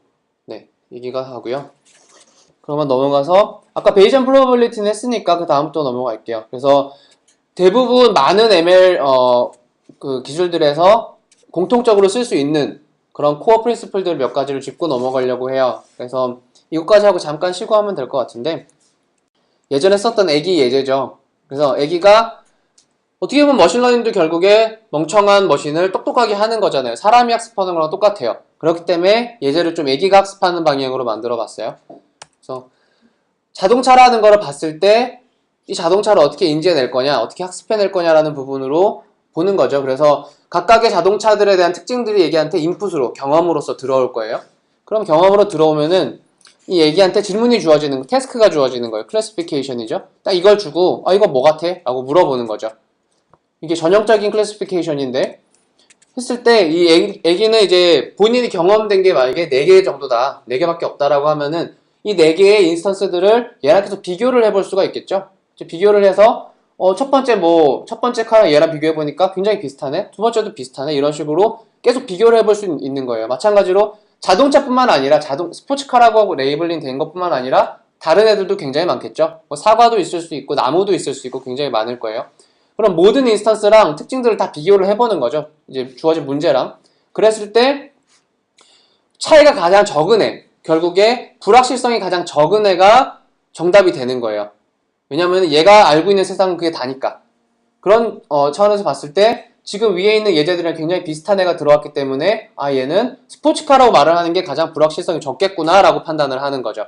네, 얘기가 하고요. 그러면 넘어가서 아까 베이전 프로버빌리티는 했으니까 그 다음부터 넘어갈게요. 그래서 대부분 많은 ML 그 기술들에서 공통적으로 쓸 수 있는 그런 코어 프린시플들 몇 가지를 짚고 넘어가려고 해요. 그래서 이것까지 하고 잠깐 쉬고 하면 될 것 같은데, 예전에 썼던 애기 예제죠. 그래서 애기가 어떻게 보면 머신러닝도 결국에 멍청한 머신을 똑똑하게 하는 거잖아요. 사람이 학습하는 거랑 똑같아요. 그렇기 때문에 예제를 좀 애기가 학습하는 방향으로 만들어 봤어요. 그래서 자동차라는 거를 봤을 때 이 자동차를 어떻게 인지해낼 거냐, 어떻게 학습해낼 거냐라는 부분으로 보는 거죠. 그래서 각각의 자동차들에 대한 특징들이 얘기한테 인풋으로, 경험으로서 들어올 거예요. 그럼 경험으로 들어오면은 이 얘기한테 질문이 주어지는, 태스크가 주어지는 거예요. 클래시피케이션이죠. 딱 이걸 주고 이거 뭐 같아? 라고 물어보는 거죠. 이게 전형적인 클래시피케이션인데, 했을 때 이 애기는 이제 본인이 경험된 게 만약에 4개 정도다, 4개밖에 없다라고 하면은 이 4개의 인스턴스들을 얘랑 계속 비교를 해볼 수가 있겠죠. 비교를 해서 첫 번째 카랑 얘랑 비교해보니까 굉장히 비슷하네, 두 번째도 비슷하네, 이런 식으로 계속 비교를 해볼 수 있는 거예요. 마찬가지로 자동차뿐만 아니라 스포츠카라고 하고 레이블링 된 것뿐만 아니라 다른 애들도 굉장히 많겠죠. 사과도 있을 수 있고 나무도 있을 수 있고 굉장히 많을 거예요. 그럼 모든 인스턴스랑 특징들을 다 비교를 해보는 거죠. 이제 주어진 문제랑. 그랬을 때 차이가 가장 적은 애, 결국에 불확실성이 가장 적은 애가 정답이 되는 거예요. 왜냐면 얘가 알고 있는 세상은 그게 다니까. 그런 차원에서 봤을 때 지금 위에 있는 예제들이랑 굉장히 비슷한 애가 들어왔기 때문에 얘는 스포츠카라고 말을 하는 게 가장 불확실성이 적겠구나 라고 판단을 하는 거죠.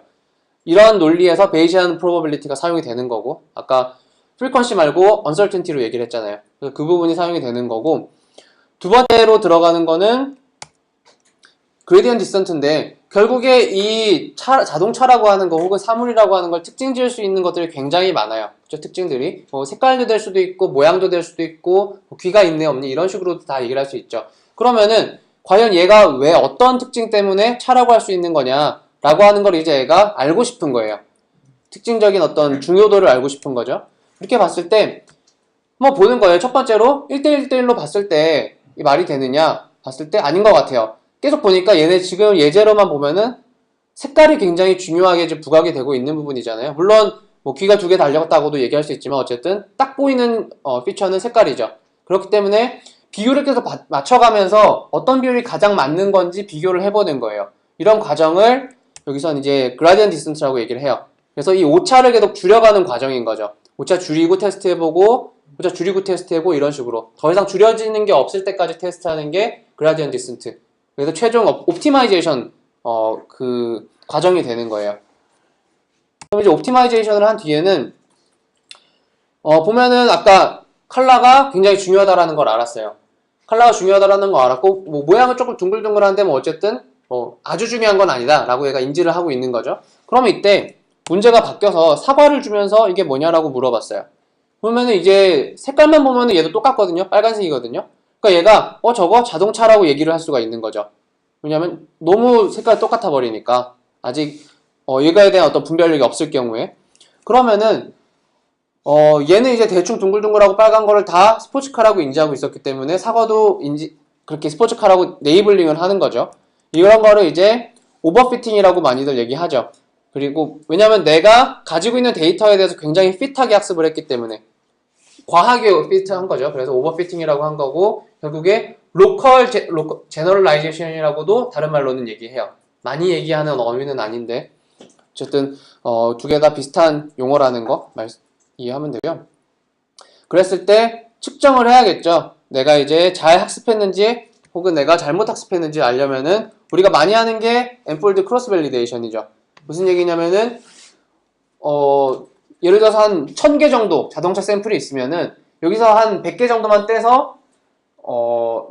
이런 논리에서 베이시안 프로버빌리티가 사용이 되는 거고, 아까 프리퀀시 말고 언설튼티로 얘기를 했잖아요. 그래서 그 부분이 사용이 되는 거고, 두 번째로 들어가는 거는 그레디언트 디센트인데, 결국에 이 자동차라고 하는 거 혹은 사물이라고 하는 걸 특징 지을 수 있는 것들이 굉장히 많아요. 그렇죠? 특징들이 색깔도 될 수도 있고 모양도 될 수도 있고 귀가 있네 없니 이런 식으로 다 얘기를 할 수 있죠. 그러면은 과연 얘가 왜 어떤 특징 때문에 차라고 할 수 있는 거냐 라고 하는 걸 이제 얘가 알고 싶은 거예요. 특징적인 어떤 중요도를 알고 싶은 거죠. 이렇게 봤을 때 뭐 보는 거예요. 첫 번째로 1대1 1대1로 봤을 때 이 말이 되느냐 봤을 때 아닌 것 같아요. 계속 보니까 얘네 지금 예제로만 보면은 색깔이 굉장히 중요하게 이제 부각이 되고 있는 부분이잖아요. 물론 뭐 귀가 2개 달렸다고도 얘기할 수 있지만 어쨌든 딱 보이는 피처는 색깔이죠. 그렇기 때문에 비율을 계속 맞춰가면서 어떤 비율이 가장 맞는 건지 비교를 해보는 거예요. 이런 과정을 여기선 이제 그라디언트 디스턴스라고 얘기를 해요. 그래서 이 오차를 계속 줄여가는 과정인 거죠. 오차 줄이고 테스트해보고 오차 줄이고 테스트해보고 이런 식으로 더 이상 줄여지는 게 없을 때까지 테스트하는 게 그라디언트 디스턴트. 그래서 최종 옵티마이제이션 그 과정이 되는 거예요. 그럼 이제 옵티마이제이션을 한 뒤에는 보면은 아까 컬러가 굉장히 중요하다라는 걸 알았어요. 컬러가 중요하다라는 걸 알았고 뭐 모양은 조금 둥글둥글한데 뭐 어쨌든 아주 중요한 건 아니다 라고 얘가 인지를 하고 있는 거죠. 그러면 이때 문제가 바뀌어서 사과를 주면서 이게 뭐냐라고 물어봤어요. 그러면은 이제 색깔만 보면은 얘도 똑같거든요. 빨간색이거든요. 그러니까 얘가 저거 자동차라고 얘기를 할 수가 있는 거죠. 왜냐면 너무 색깔이 똑같아 버리니까 아직 얘가에 대한 어떤 분별력이 없을 경우에. 그러면은 얘는 이제 대충 둥글둥글하고 빨간 거를 다 스포츠카라고 인지하고 있었기 때문에 사과도 그렇게 스포츠카라고 네이블링을 하는 거죠. 이런 거를 이제 오버피팅이라고 많이들 얘기하죠. 그리고 왜냐면 내가 가지고 있는 데이터에 대해서 굉장히 핏하게 학습을 했기 때문에 과하게 핏한 거죠. 그래서 오버피팅이라고 한 거고, 결국에 로컬 제너럴라이제이션이라고도 다른 말로는 얘기해요. 많이 얘기하는 어휘는 아닌데 어쨌든 두 개 다 비슷한 용어라는 거 이해하면 되고요. 그랬을 때 측정을 해야겠죠. 내가 이제 잘 학습했는지 혹은 내가 잘못 학습했는지 알려면은 우리가 많이 하는 게 엔폴드 크로스 밸리데이션이죠. 무슨 얘기냐면은 예를 들어서 한 1000개 정도 자동차 샘플이 있으면은 여기서 한 100개 정도만 떼서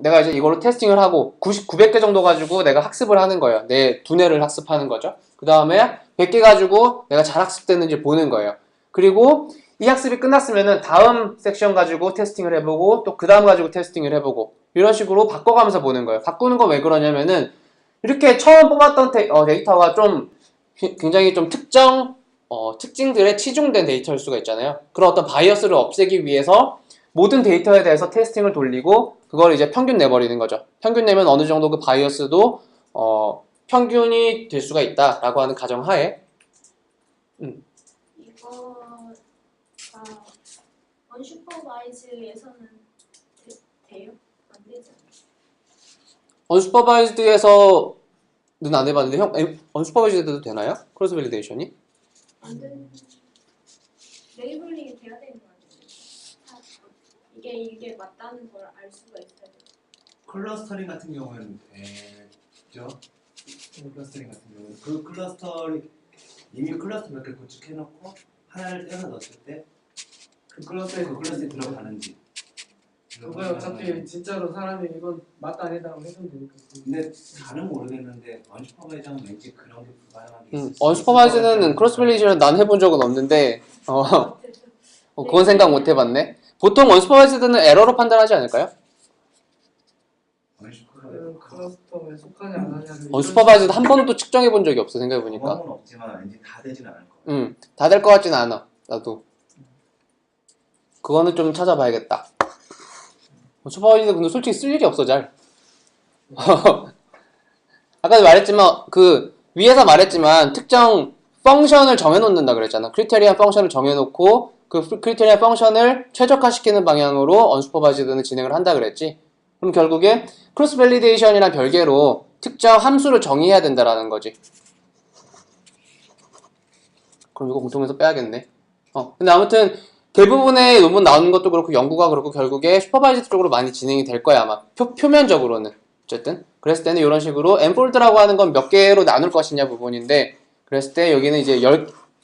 내가 이제 이걸로 테스팅을 하고 900개 정도 가지고 내가 학습을 하는 거예요. 내 두뇌를 학습하는 거죠. 그 다음에 100개 가지고 내가 잘 학습됐는지 보는 거예요. 그리고 이 학습이 끝났으면은 다음 섹션 가지고 테스팅을 해보고 또 그 다음 가지고 테스팅을 해보고 이런 식으로 바꿔가면서 보는 거예요. 바꾸는 건 왜 그러냐면은 이렇게 처음 뽑았던 데이터가 좀 굉장히 좀 특징들에 치중된 데이터일 수가 있잖아요. 그런 어떤 바이어스를 없애기 위해서 모든 데이터에 대해서 테스팅을 돌리고 그걸 이제 평균 내버리는 거죠. 평균 내면 어느 정도 그 바이어스도 평균이 될 수가 있다라고 하는 가정하에 이거가 언슈퍼바이즈에서는 돼요? 안 되지 않아요? 언슈퍼바이즈드에서는 안 해봤는데 언슈퍼바이즈드도 되나요? 크로스 밸리데이션이? 안 되는 레이블링이 돼야 되는 거 아니에요? 다 이게 맞다는 걸 알 수가 있어야 돼요. 클러스터링 같은 경우에는 되죠. 클러스터링 같은 경우는 그 클러스터링 이미 클러스터 몇 개 구축해놓고 하나를 떼서 넣었을 때 그 클러스에 그 클러스에 들어가는지 그거에 어차피 진짜로 사람이 이건 맞다 아니다라고 해주면 되니까. 근데 잘은 모르겠는데 언슈퍼바이저는 왠지 그런 게 불가능한 게 있을 수 언슈퍼바이즈드는 크로스 밸리데이션 난 해본 적은 없는데 그건 생각 못 해봤네. 보통 언슈퍼바이즈드는 에러로 판단하지 않을까요? 언슈퍼바이저 클러스터에 속하냐 안 하냐를 언슈퍼바이즈드 한 번도 측정해 본 적이 없어 생각해보니까. 경험은 없지만 왠지 다 되진 않을 거예요. 다 될 것 같진 않아. 나도. 그거는 좀 찾아봐야겠다. 슈퍼바이저드 근데 솔직히 쓸 일이 없어 잘. 아까도 말했지만 그 위에서 말했지만 특정 펑션을 정해놓는다 그랬잖아. 크리테리아 펑션을 정해놓고 그 크리테리아 펑션을 최적화시키는 방향으로 언슈퍼바이즈드는 진행을 한다 그랬지. 그럼 결국에 크로스 밸리데이션이랑 별개로 특정 함수를 정의해야 된다라는 거지. 그럼 이거 공통에서 빼야겠네. 근데 아무튼 대부분의 논문 나오는 것도 그렇고 연구가 그렇고 결국에 슈퍼바이즈드 쪽으로 많이 진행이 될 거야 아마. 표면적으로는. 어쨌든 그랬을 때는 이런 식으로 n폴드라고 하는 건 몇 개로 나눌 것이냐 부분인데 그랬을 때 여기는 이제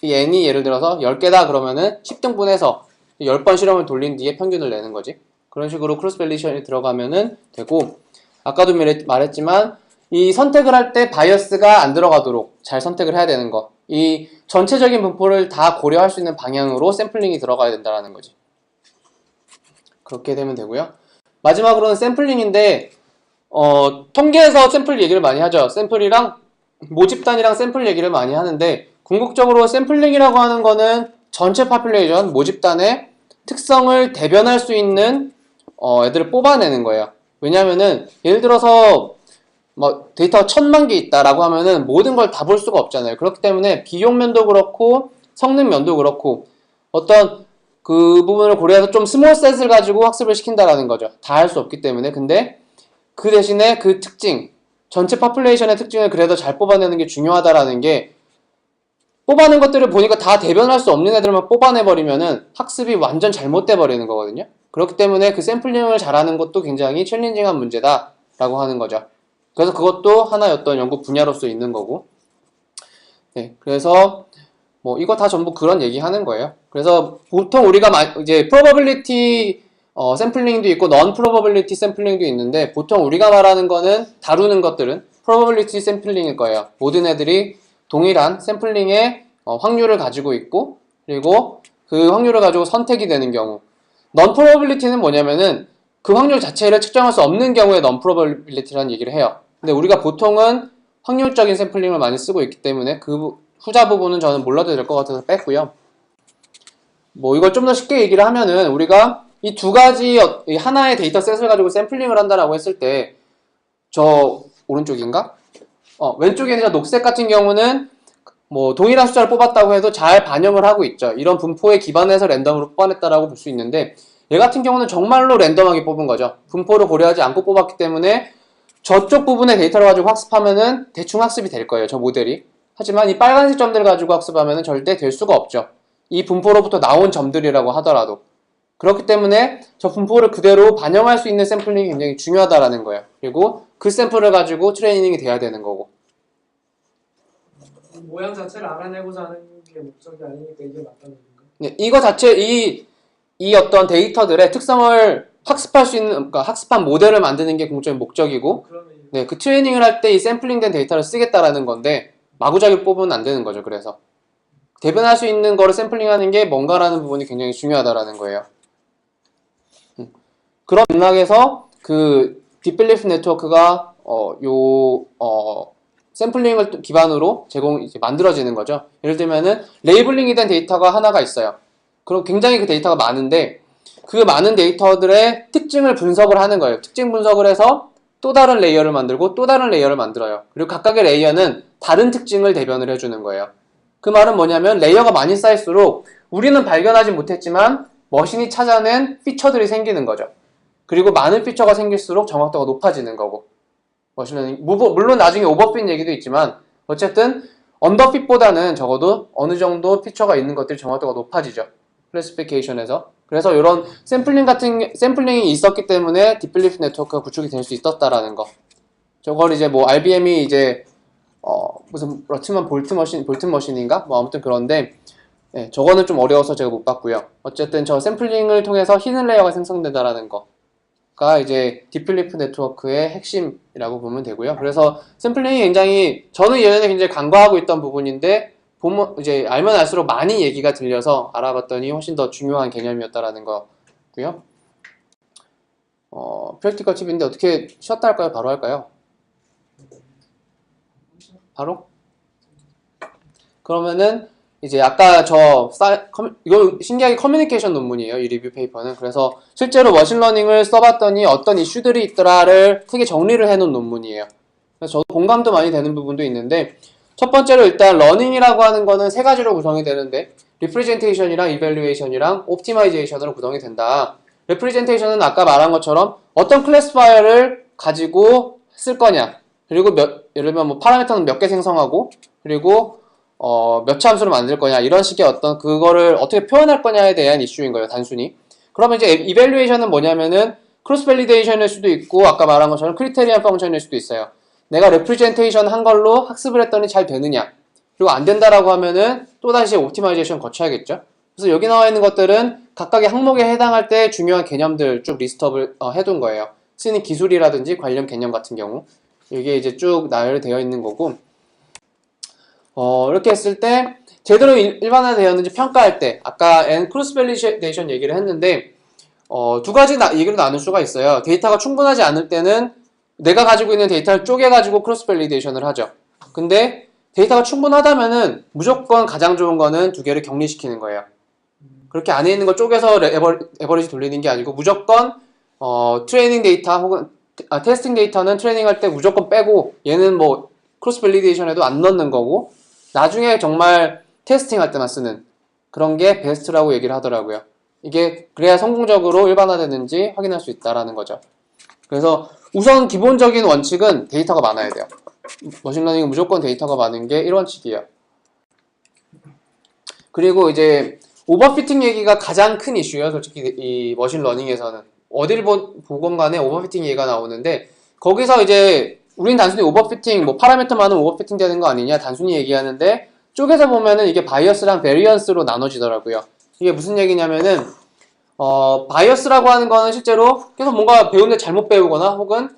이 n이 예를 들어서 10개다 그러면은 10등분해서 10번 실험을 돌린 뒤에 평균을 내는 거지. 그런 식으로 크로스 밸리데이션이 들어가면은 되고 아까도 말했지만 이 선택을 할 때 바이어스가 안 들어가도록 잘 선택을 해야 되는 거. 이 전체적인 분포를 다 고려할 수 있는 방향으로 샘플링이 들어가야 된다는 거지. 그렇게 되면 되고요. 마지막으로는 샘플링인데 통계에서 샘플 얘기를 많이 하죠. 샘플이랑 모집단이랑 샘플 얘기를 많이 하는데 궁극적으로 샘플링이라고 하는 거는 전체 파퓰레이션, 모집단의 특성을 대변할 수 있는 애들을 뽑아내는 거예요. 왜냐면은 예를 들어서 뭐 데이터가 1000만 개 있다라고 하면은 모든 걸 다 볼 수가 없잖아요. 그렇기 때문에 비용면도 그렇고 성능면도 그렇고 어떤 그 부분을 고려해서 좀 스몰 셋을 가지고 학습을 시킨다라는 거죠. 다 할 수 없기 때문에. 근데 그 대신에 그 특징, 전체 파퓰레이션의 특징을 그래도 잘 뽑아내는 게 중요하다라는 게 뽑아낸 것들을 보니까 다 대변할 수 없는 애들만 뽑아내버리면은 학습이 완전 잘못돼 버리는 거거든요. 그렇기 때문에 그 샘플링을 잘하는 것도 굉장히 챌린징한 문제다라고 하는 거죠. 그래서 그것도 하나의 어떤 연구 분야로서 있는 거고. 네, 그래서 뭐 이거 다 전부 그런 얘기 하는 거예요. 그래서 보통 우리가 이제 probability 샘플링도 있고 non-probability 샘플링도 있는데 보통 우리가 말하는 거는 다루는 것들은 probability 샘플링일 거예요. 모든 애들이 동일한 샘플링의 확률을 가지고 있고 그리고 그 확률을 가지고 선택이 되는 경우. non-probability는 뭐냐면은 그 확률 자체를 측정할 수 없는 경우에 non-probability라는 얘기를 해요. 근데 우리가 보통은 확률적인 샘플링을 많이 쓰고 있기 때문에 그 후자 부분은 저는 몰라도 될 것 같아서 뺐고요. 뭐 이걸 좀 더 쉽게 얘기를 하면은 우리가 이 두 가지 하나의 데이터셋을 가지고 샘플링을 한다라고 했을 때 저 오른쪽인가? 왼쪽에 있는 저 녹색 같은 경우는 뭐 동일한 숫자를 뽑았다고 해도 잘 반영을 하고 있죠. 이런 분포에 기반해서 랜덤으로 뽑아냈다라고 볼 수 있는데 얘 같은 경우는 정말로 랜덤하게 뽑은 거죠. 분포를 고려하지 않고 뽑았기 때문에 저쪽 부분의 데이터를 가지고 학습하면은 대충 학습이 될 거예요. 저 모델이. 하지만 이 빨간색 점들을 가지고 학습하면은 절대 될 수가 없죠. 이 분포로부터 나온 점들이라고 하더라도. 그렇기 때문에 저 분포를 그대로 반영할 수 있는 샘플링이 굉장히 중요하다라는 거예요. 그리고 그 샘플을 가지고 트레이닝이 돼야 되는 거고. 모양 자체를 알아내고자 하는 게 목적이 아니니까 이게 맞다는 건가? 네, 이거 자체 이 어떤 데이터들의 특성을 학습할 수 있는, 그러니까 학습한 모델을 만드는 게 공적인 목적이고, 그러면 네, 그 트레이닝을 할 때 이 샘플링된 데이터를 쓰겠다라는 건데, 마구잡이 뽑으면 안 되는 거죠, 그래서. 대변할 수 있는 거를 샘플링하는 게 뭔가라는 부분이 굉장히 중요하다라는 거예요. 그런 맥락에서 그 딥빌리프 네트워크가 샘플링을 기반으로 만들어지는 거죠. 예를 들면은 레이블링이 된 데이터가 하나가 있어요. 그럼 굉장히 그 데이터가 많은데 그 많은 데이터들의 특징을 분석을 하는 거예요. 특징 분석을 해서 또 다른 레이어를 만들고 또 다른 레이어를 만들어요. 그리고 각각의 레이어는 다른 특징을 대변을 해주는 거예요. 그 말은 뭐냐면 레이어가 많이 쌓일수록 우리는 발견하지 못했지만 머신이 찾아낸 피처들이 생기는 거죠. 그리고 많은 피처가 생길수록 정확도가 높아지는 거고, 머신러닝 물론 나중에 오버핏 얘기도 있지만 어쨌든 언더핏보다는 적어도 어느 정도 피처가 있는 것들이 정확도가 높아지죠. 클래시피케이션에서. 그래서 이런 샘플링이 있었기 때문에 딥블리프 네트워크가 구축이 될 수 있었다라는 거. 저걸 이제 뭐 IBM이 이제 무슨 러츠만 볼트 머신인가? 뭐 아무튼 그런데 네, 저거는 좀 어려워서 제가 못 봤고요. 어쨌든 저 샘플링을 통해서 히든 레이어가 생성된다라는 거가 이제 딥블리프 네트워크의 핵심이라고 보면 되고요. 그래서 샘플링이 굉장히 저는 예전에 굉장히 간과하고 있던 부분인데 보면 이제 알면 알수록 많이 얘기가 들려서 알아봤더니 훨씬 더 중요한 개념이었다라는 거고요. 프랙티컬 팁인데 어떻게 쉬었다 할까요? 바로 할까요? 바로? 그러면은 이제 아까 이거 신기하게 커뮤니케이션 논문이에요. 이 리뷰 페이퍼는. 그래서 실제로 머신러닝을 써봤더니 어떤 이슈들이 있더라를 크게 정리를 해놓은 논문이에요. 그래서 저도 공감도 많이 되는 부분도 있는데 첫 번째로 일단 러닝이라고 하는 거는 세 가지로 구성이 되는데 리프레젠테이션이랑 이밸류에이션이랑 옵티마이제이션으로 구성이 된다. 리프레젠테이션은 아까 말한 것처럼 어떤 클래시파이어를 가지고 쓸 거냐, 그리고 예를 들면 뭐 파라미터는 몇 개 생성하고 그리고 몇 차 함수를 만들 거냐, 이런 식의 어떤 그거를 어떻게 표현할 거냐에 대한 이슈인 거예요, 단순히. 그러면 이제 이밸류에이션은 뭐냐면은 크로스 밸리데이션일 수도 있고 아까 말한 것처럼 크리테리언 펑션일 수도 있어요. 내가 레프리젠테이션 한 걸로 학습을 했더니 잘 되느냐, 그리고 안 된다라고 하면은 또다시 옵티마이제이션 거쳐야겠죠. 그래서 여기 나와 있는 것들은 각각의 항목에 해당할 때 중요한 개념들 쭉 리스트업을 해둔 거예요. 쓰는 기술이라든지 관련 개념 같은 경우 이게 이제 쭉 나열되어 있는 거고, 이렇게 했을 때 제대로 일반화되었는지 평가할 때 아까 크로스 밸리데이션 얘기를 했는데 두 가지 얘기를 나눌 수가 있어요. 데이터가 충분하지 않을 때는 내가 가지고 있는 데이터를 쪼개가지고 크로스 밸리데이션을 하죠. 근데 데이터가 충분하다면은 무조건 가장 좋은 거는 두 개를 격리시키는 거예요. 그렇게 안에 있는 걸 쪼개서 에버리지 돌리는 게 아니고 무조건 트레이닝 데이터 혹은 테스팅 데이터는 트레이닝 할 때 무조건 빼고 얘는 뭐 크로스 밸리데이션에도 안 넣는 거고 나중에 정말 테스팅 할 때만 쓰는 그런 게 베스트라고 얘기를 하더라고요. 이게 그래야 성공적으로 일반화되는지 확인할 수 있다라는 거죠. 그래서 우선 기본적인 원칙은 데이터가 많아야 돼요. 머신러닝은 무조건 데이터가 많은 게 1원칙이에요. 그리고 이제 오버피팅 얘기가 가장 큰 이슈예요. 솔직히 이 머신러닝에서는 어딜 보건 간에 오버피팅 얘기가 나오는데 거기서 이제 우린 단순히 오버피팅, 뭐 파라미터 많으면 오버피팅 되는 거 아니냐 단순히 얘기하는데 쪼개서 보면은 이게 바이어스랑 베리언스로 나눠지더라고요. 이게 무슨 얘기냐면은 바이어스라고 하는 거는 실제로 계속 뭔가 배우는데 잘못 배우거나 혹은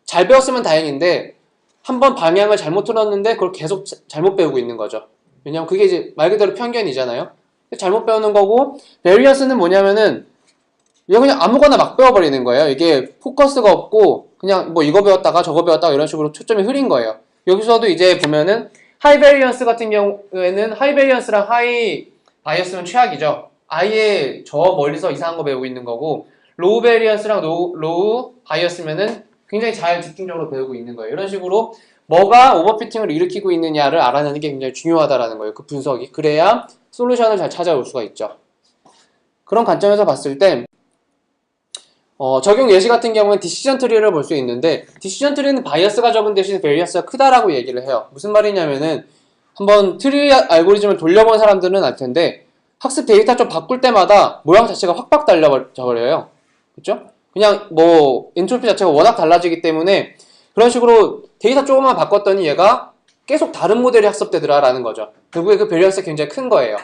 잘 배웠으면 다행인데 한번 방향을 잘못 틀었는데 그걸 계속 잘못 배우고 있는 거죠. 왜냐면 그게 이제 말 그대로 편견이잖아요. 잘못 배우는 거고, 베리언스는 뭐냐면은 이거 그냥 아무거나 막 배워버리는 거예요. 이게 포커스가 없고 그냥 뭐 이거 배웠다가 저거 배웠다가 이런 식으로 초점이 흐린 거예요. 여기서도 이제 보면은 하이 베리언스 같은 경우에는 하이 베리언스랑 하이 바이어스는 최악이죠. 아예 저 멀리서 이상한 거 배우고 있는 거고, 로우 베리언스랑 로우 바이어스면은 굉장히 잘 집중적으로 배우고 있는 거예요. 이런 식으로 뭐가 오버피팅을 일으키고 있느냐를 알아내는 게 굉장히 중요하다라는 거예요. 그 분석이. 그래야 솔루션을 잘 찾아올 수가 있죠. 그런 관점에서 봤을 때 적용 예시 같은 경우는 디시전 트리를 볼 수 있는데 디시전 트리는 바이어스가 적은 대신 베리어스가 크다라고 얘기를 해요. 무슨 말이냐면은 한번 트리 알고리즘을 돌려본 사람들은 알 텐데 학습 데이터 좀 바꿀 때마다 모양 자체가 확 달라져버려요. 그쵸? 그냥 뭐 엔트로피 자체가 워낙 달라지기 때문에 그런 식으로 데이터 조금만 바꿨더니 얘가 계속 다른 모델이 학습되더라 라는 거죠. 결국에 그 베리언스가 굉장히 큰 거예요.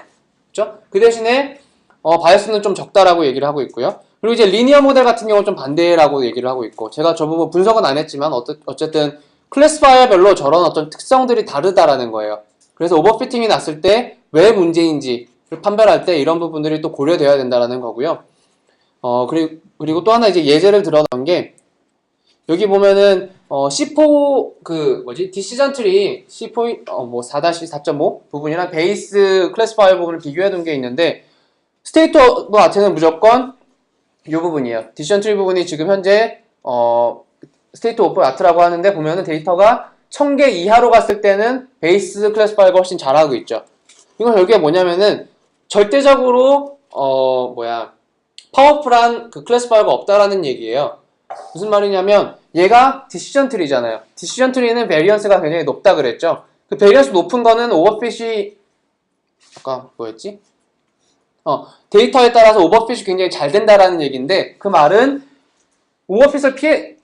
그쵸? 그 대신에 바이어스는 좀 적다라고 얘기를 하고 있고요. 그리고 이제 리니어 모델 같은 경우는 좀 반대라고 얘기를 하고 있고, 제가 저 부분 분석은 안 했지만 어쨌든 클래스파이어별로 저런 어떤 특성들이 다르다라는 거예요. 그래서 오버피팅이 났을 때 왜 문제인지를 판별할 때 이런 부분들이 또 고려되어야 된다라는 거고요. 그리고 또 하나 이제 예제를 들어놓은 게 여기 보면은 C4 디시전 트리 C4 4-4.5 부분이랑 베이스 클래스파이어 부분을 비교해 둔 게 있는데 스테이트 오브 아트는 무조건 이 부분이에요. 디시전 트리 부분이 지금 현재 스테이트 오브 아트라고 하는데 보면은 데이터가 1000개 이하로 갔을 때는 베이스 클래시파이어가 훨씬 잘하고 있죠. 이건 결국에 뭐냐면은 절대적으로 파워풀한 그 클래시파이어가 없다라는 얘기예요. 무슨 말이냐면 얘가 디시전 트리잖아요. 디시전 트리는 베리언스가 굉장히 높다 그랬죠. 그 베리언스 높은 거는 오버핏이 아까 뭐였지? 데이터에 따라서 오버핏이 굉장히 잘 된다라는 얘기인데 그 말은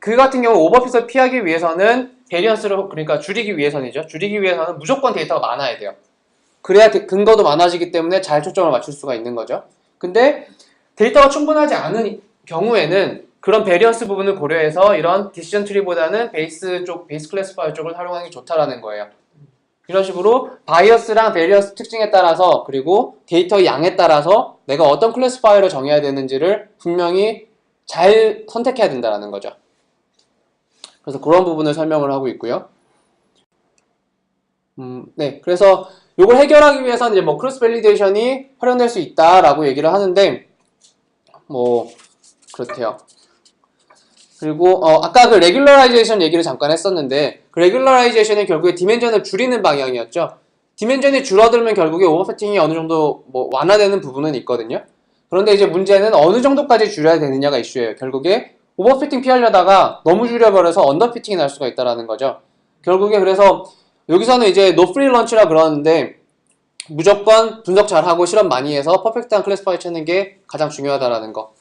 그 같은 경우 오버핏을 피하기 위해서는 베리언스를 그러니까 줄이기 위해서는이죠. 줄이기 위해서는 무조건 데이터가 많아야 돼요. 그래야 근거도 많아지기 때문에 잘 초점을 맞출 수가 있는 거죠. 근데 데이터가 충분하지 않은 경우에는 그런 베리언스 부분을 고려해서 이런 디시전 트리보다는 베이스 클래시파이어 쪽을 활용하는 게 좋다라는 거예요. 이런 식으로 바이어스랑 베리언스 특징에 따라서 그리고 데이터의 양에 따라서 내가 어떤 클래시파이어를 정해야 되는지를 분명히 잘 선택해야 된다는 거죠. 그래서 그런 부분을 설명을 하고 있고요. 네, 그래서 이걸 해결하기 위해서는 이제 크로스 밸리데이션이 활용될 수 있다라고 얘기를 하는데 그렇대요. 그리고 아까 그 레귤러라이제이션 얘기를 잠깐 했었는데 그 레귤러라이제이션이 결국에 디멘전을 줄이는 방향이었죠. 디멘전이 줄어들면 결국에 오버피팅이 어느 정도 완화되는 부분은 있거든요. 그런데 이제 문제는 어느 정도까지 줄여야 되느냐가 이슈예요. 결국에 오버피팅 피하려다가 너무 줄여버려서 언더피팅이 날 수가 있다라는 거죠. 결국에 그래서 여기서는 이제 노 프리 런치라 그러는데 무조건 분석 잘하고 실험 많이 해서 퍼펙트한 클래시파이어 찾는 게 가장 중요하다라는 거.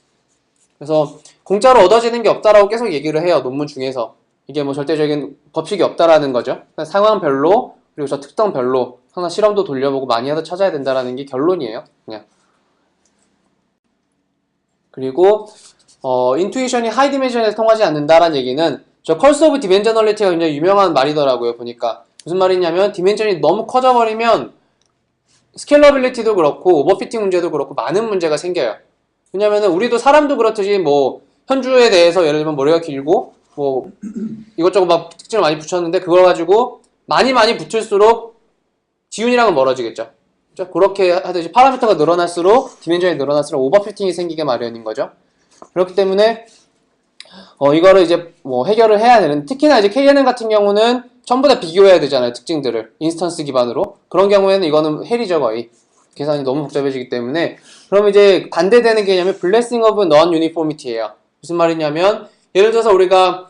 그래서 공짜로 얻어지는 게 없다라고 계속 얘기를 해요. 논문 중에서. 이게 절대적인 법칙이 없다라는 거죠. 상황별로 그리고 저 특성별로 항상 실험도 돌려보고 많이 해서 찾아야 된다라는 게 결론이에요. 그냥. 그리고 인투이션이 하이 디멘전에서 통하지 않는다라는 얘기는 저 컬스 오브 디멘저널리티가 굉장히 유명한 말이더라고요. 보니까 무슨 말이냐면 디멘전이 너무 커져버리면 스케일러빌리티도 그렇고 오버피팅 문제도 그렇고 많은 문제가 생겨요. 왜냐면은 우리도 사람도 그렇듯이 현주에 대해서 예를 들면 머리가 길고 이것저것 막 특징을 많이 붙였는데 그걸 가지고 많이 붙을수록 지윤이랑은 멀어지겠죠. 그렇게 하듯이 파라미터가 늘어날수록 디멘전이 늘어날수록 오버피팅이 생기게 마련인 거죠. 그렇기 때문에 이거를 이제 해결을 해야 되는, 특히나 이제 KNN 같은 경우는 전부 다 비교해야 되잖아요. 특징들을 인스턴스 기반으로. 그런 경우에는 이거는 헬이죠. 거의 계산이 너무 복잡해지기 때문에. 그럼 이제 반대되는 개념이 blessing of non-uniformity예요. 무슨 말이냐면 예를 들어서 우리가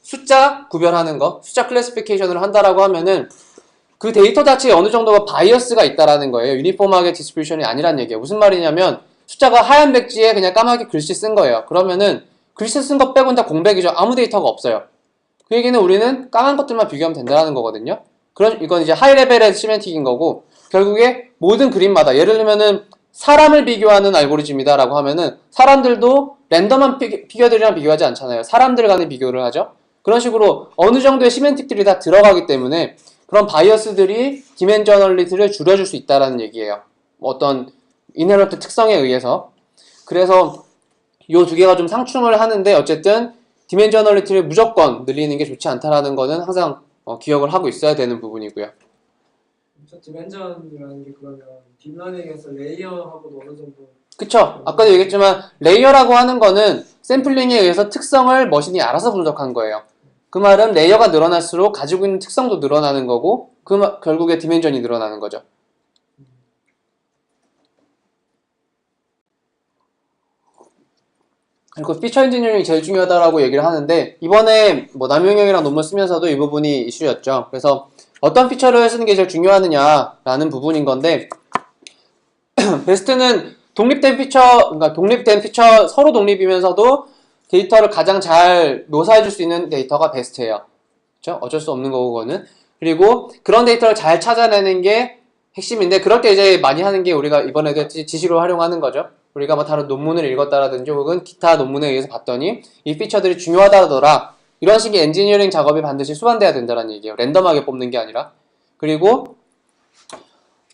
숫자 구별하는 거, 숫자 클래시피케이션을 한다라고 하면은 그 데이터 자체에 어느 정도가 바이어스가 있다라는 거예요. 유니폼하게 디스트리뷰션이 아니란 얘기예요. 무슨 말이냐면 숫자가 하얀 백지에 그냥 까맣게 글씨 쓴 거예요. 그러면은 글씨 쓴 거 빼고는 다 공백이죠. 아무 데이터가 없어요. 그 얘기는 우리는 까만 것들만 비교하면 된다는 거거든요. 이건 이제 하이 레벨의 시멘틱인 거고, 결국에 모든 그림마다, 예를 들면은 사람을 비교하는 알고리즘이다라고 하면은 사람들도 랜덤한 피규어들이랑 비교하지 않잖아요. 사람들 간에 비교를 하죠. 그런 식으로 어느 정도의 시멘틱들이 다 들어가기 때문에 그런 바이어스들이 디멘저널리티를 줄여줄 수 있다는 얘기예요. 어떤 이너런트 특성에 의해서. 그래서 이 두 개가 좀 상충을 하는데 어쨌든 디멘저널리티를 무조건 늘리는 게 좋지 않다라는 거는 항상 기억을 하고 있어야 되는 부분이고요. 디멘전이라는 게 그러면 딥러닝에서 레이어하고도 어느 정도 그쵸? 아까도 얘기했지만 레이어라고 하는 거는 샘플링에 의해서 특성을 머신이 알아서 분석한 거예요. 그 말은 레이어가 늘어날수록 가지고 있는 특성도 늘어나는 거고 결국에 디멘전이 늘어나는 거죠. 그리고 피처 엔지니어링이 제일 중요하다라고 얘기를 하는데 이번에 남용형이랑 논문 쓰면서도 이 부분이 이슈였죠. 그래서 어떤 피처를 쓰는 게 제일 중요하느냐라는 부분인 건데 베스트는 독립된 피처 서로 독립이면서도 데이터를 가장 잘 묘사해줄 수 있는 데이터가 베스트예요. 그렇죠? 어쩔 수 없는 거고 그거는. 그리고 그런 데이터를 잘 찾아내는 게 핵심인데 그럴 때 이제 많이 하는 게 우리가 이번에도 지시로 활용하는 거죠. 우리가 다른 논문을 읽었다라든지 혹은 기타 논문에 의해서 봤더니 이 피처들이 중요하다더라. 이런 식의 엔지니어링 작업이 반드시 수반돼야 된다는 얘기예요. 랜덤하게 뽑는 게 아니라. 그리고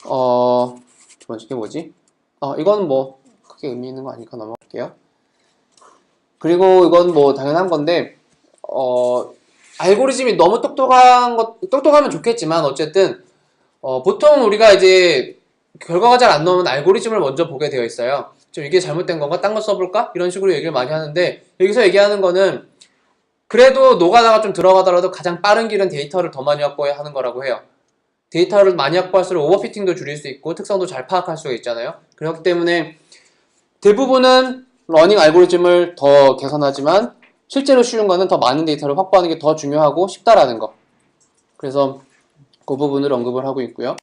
두 번째 게 뭐지? 이건 크게 의미 있는 거 아니니까 넘어갈게요. 그리고 이건 당연한 건데 알고리즘이 너무 똑똑하면 좋겠지만 어쨌든 보통 우리가 이제 결과가 잘 안 나오면 알고리즘을 먼저 보게 되어 있어요. 좀 이게 잘못된 건가? 딴 거 써볼까? 이런 식으로 얘기를 많이 하는데 여기서 얘기하는 거는 그래도 노가다가 좀 들어가더라도 가장 빠른 길은 데이터를 더 많이 확보해야 하는 거라고 해요. 데이터를 많이 확보할수록 오버피팅도 줄일 수 있고 특성도 잘 파악할 수가 있잖아요. 그렇기 때문에 대부분은 러닝 알고리즘을 더 개선하지만 실제로 쉬운 거는 더 많은 데이터를 확보하는 게 더 중요하고 쉽다라는 거. 그래서 그 부분을 언급을 하고 있고요.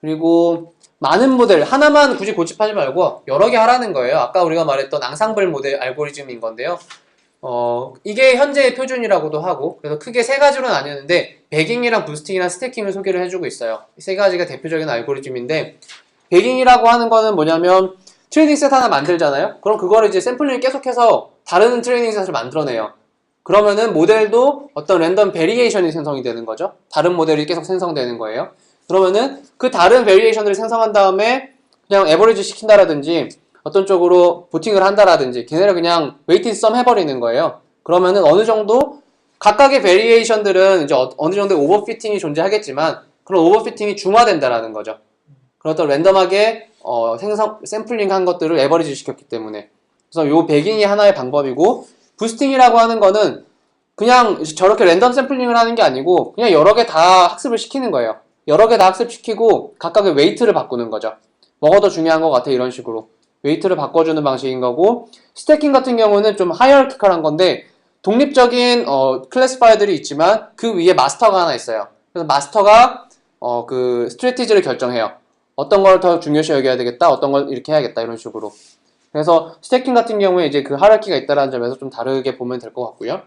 그리고 많은 모델 하나만 굳이 고집하지 말고 여러 개 하라는 거예요. 아까 우리가 말했던 앙상블 모델 알고리즘인 건데요. 이게 현재의 표준이라고도 하고 그래서 크게 세 가지로 나뉘는데 배깅이랑 부스팅이랑 스태킹을 소개를 해주고 있어요. 이 세 가지가 대표적인 알고리즘인데 배깅이라고 하는 거는 뭐냐면 트레이닝 셋 하나 만들잖아요. 그럼 그거를 이제 샘플링을 계속해서 다른 트레이닝 셋을 만들어내요. 그러면은 모델도 어떤 랜덤 베리에이션이 생성이 되는 거죠. 다른 모델이 계속 생성되는 거예요. 그러면은 그 다른 베리에이션들을 생성한 다음에 그냥 에버리지 시킨다라든지 어떤 쪽으로 보팅을 한다라든지 걔네를 그냥 웨이티드 썸 해버리는 거예요. 그러면은 어느 정도 각각의 베리에이션들은 이제 어느 정도의 오버피팅이 존재하겠지만 그런 오버피팅이 중화된다라는 거죠. 그런 어떤 랜덤하게 샘플링 한 것들을 에버리지 시켰기 때문에 그래서 요 배깅이 하나의 방법이고 부스팅이라고 하는 거는 그냥 저렇게 랜덤 샘플링을 하는 게 아니고 그냥 여러 개 다 학습을 시키는 거예요. 여러 개 다 학습시키고 각각의 웨이트를 바꾸는 거죠. 뭐가 더 중요한 것 같아 이런 식으로 웨이트를 바꿔주는 방식인 거고 스태킹 같은 경우는 좀 하이어키컬한 건데 독립적인 클래시파이어들이 있지만 그 위에 마스터가 하나 있어요. 그래서 마스터가 그 스트래티지를 결정해요. 어떤 걸 더 중요시 여겨야 되겠다, 어떤 걸 이렇게 해야겠다 이런 식으로. 그래서 스태킹 같은 경우에 이제 그 하이어키가 있다는 점에서 좀 다르게 보면 될 것 같고요.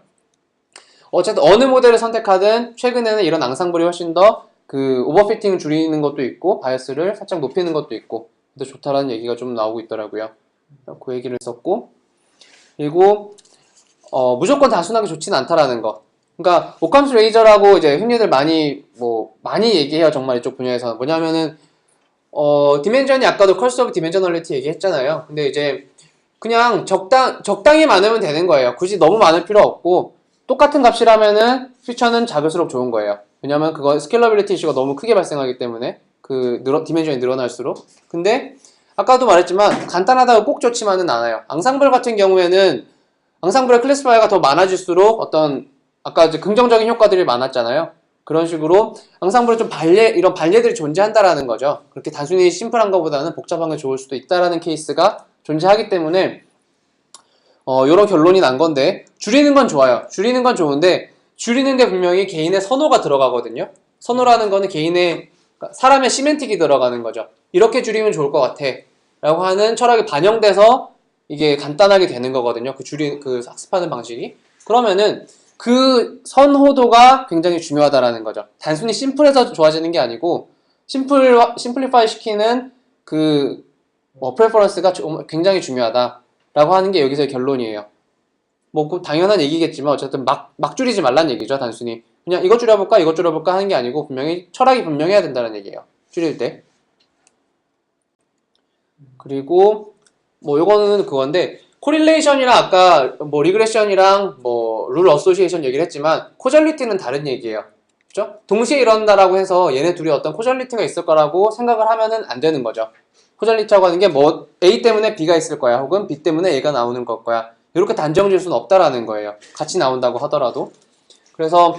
어쨌든 어느 모델을 선택하든 최근에는 이런 앙상블이 훨씬 더 그 오버피팅을 줄이는 것도 있고 바이어스를 살짝 높이는 것도 있고 그래서 좋다라는 얘기가 좀 나오고 있더라고요. 그 얘기를 했었고 그리고 무조건 단순하게 좋지는 않다라는 거. 그러니까 오캄스 레이저라고 이제 흔히들 많이 얘기해요. 정말 이쪽 분야에서 뭐냐면은 디멘전이 아까도 컬스 오브 디멘저널리티 얘기했잖아요. 근데 이제 그냥 적당히 많으면 되는 거예요. 굳이 너무 많을 필요 없고 똑같은 값이라면은 퓨처는 작을수록 좋은 거예요. 왜냐면 그거 스케일러빌리티 이슈가 너무 크게 발생하기 때문에 디멘전이 늘어날수록. 근데 아까도 말했지만 간단하다고 꼭 좋지만은 않아요. 앙상블 같은 경우에는 앙상블의 클래시파이어가 더 많아질수록 어떤 아까 이제 긍정적인 효과들이 많았잖아요. 그런 식으로 앙상블에 좀 이런 발레들이 존재한다라는 거죠. 그렇게 단순히 심플한 것보다는 복잡한 게 좋을 수도 있다라는 케이스가 존재하기 때문에 이런 결론이 난 건데 줄이는 건 좋아요. 줄이는 건 좋은데 줄이는데 분명히 개인의 선호가 들어가거든요. 선호라는 거는 개인의 사람의 시멘틱이 들어가는 거죠. 이렇게 줄이면 좋을 것 같아 라고 하는 철학이 반영돼서 이게 간단하게 되는 거거든요. 그 학습하는 방식이. 그러면은 그 선호도가 굉장히 중요하다라는 거죠. 단순히 심플해서 좋아지는 게 아니고 심플리파이 시키는 프레퍼런스가 굉장히 중요하다라고 하는 게 여기서의 결론이에요. 그 당연한 얘기겠지만 어쨌든 막 줄이지 말란 얘기죠. 단순히 그냥 이것 줄여볼까 이것 줄여볼까 하는 게 아니고 분명히 철학이 분명해야 된다는 얘기예요. 줄일 때. 그리고 요거는 그건데 코릴레이션이랑 아까 리그레션이랑 룰 어소시에이션 얘기를 했지만 코절리티는 다른 얘기예요. 그죠? 동시에 이런다라고 해서 얘네 둘이 어떤 코절리티가 있을 거라고 생각을 하면은 안 되는 거죠. 코절리티라고 하는 게 A 때문에 B가 있을 거야 혹은 B 때문에 A가 나오는 걸 거야. 이렇게 단정 지을 수는 없다라는 거예요. 같이 나온다고 하더라도. 그래서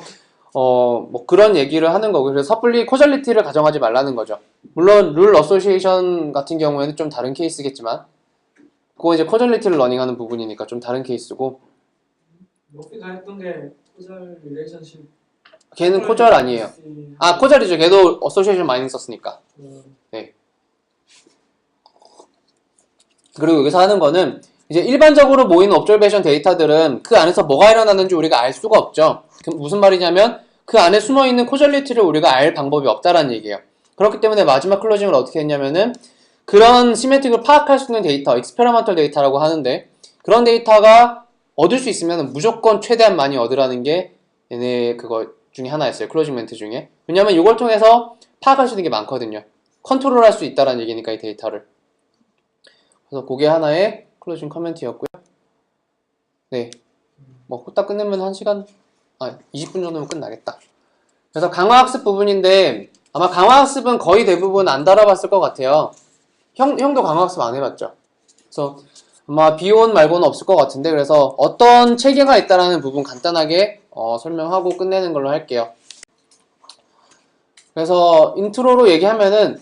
그런 얘기를 하는 거고 그래서 섣불리 코절리티를 가정하지 말라는 거죠. 물론 룰 어소시에이션 같은 경우에는 좀 다른 케이스겠지만 그거 이제 코절리티를 러닝하는 부분이니까 좀 다른 케이스고 머피가 했던 게 코절 릴레이션십 걔는 코절 아니에요. 코절이죠. 걔도 어소시에이션 많이 썼으니까. 네. 그리고 여기서 하는 거는 이제 일반적으로 모이는 옵저베이션 데이터들은 그 안에서 뭐가 일어나는지 우리가 알 수가 없죠. 무슨 말이냐면 그 안에 숨어있는 코절리티를 우리가 알 방법이 없다라는 얘기예요. 그렇기 때문에 마지막 클로징을 어떻게 했냐면은 그런 시메틱을 파악할 수 있는 데이터, 익스페리먼털 데이터라고 하는데 그런 데이터가 얻을 수 있으면 무조건 최대한 많이 얻으라는 게 얘네 그거 중에 하나였어요. 클로징 멘트 중에. 왜냐면 이걸 통해서 파악할 수 있는 게 많거든요. 컨트롤할 수 있다라는 얘기니까 이 데이터를. 그래서 그게 하나의 클로징 커멘트였고요. 네. 후딱 끝내면 1시간, 20분 정도면 끝나겠다. 그래서 강화학습 부분인데 아마 강화학습은 거의 대부분 안 다뤄봤을 것 같아요. 형도 강화학습 안 해봤죠? 그래서 아마 비온 말고는 없을 것 같은데, 그래서 어떤 체계가 있다라는 부분 간단하게 설명하고 끝내는 걸로 할게요. 그래서 인트로로 얘기를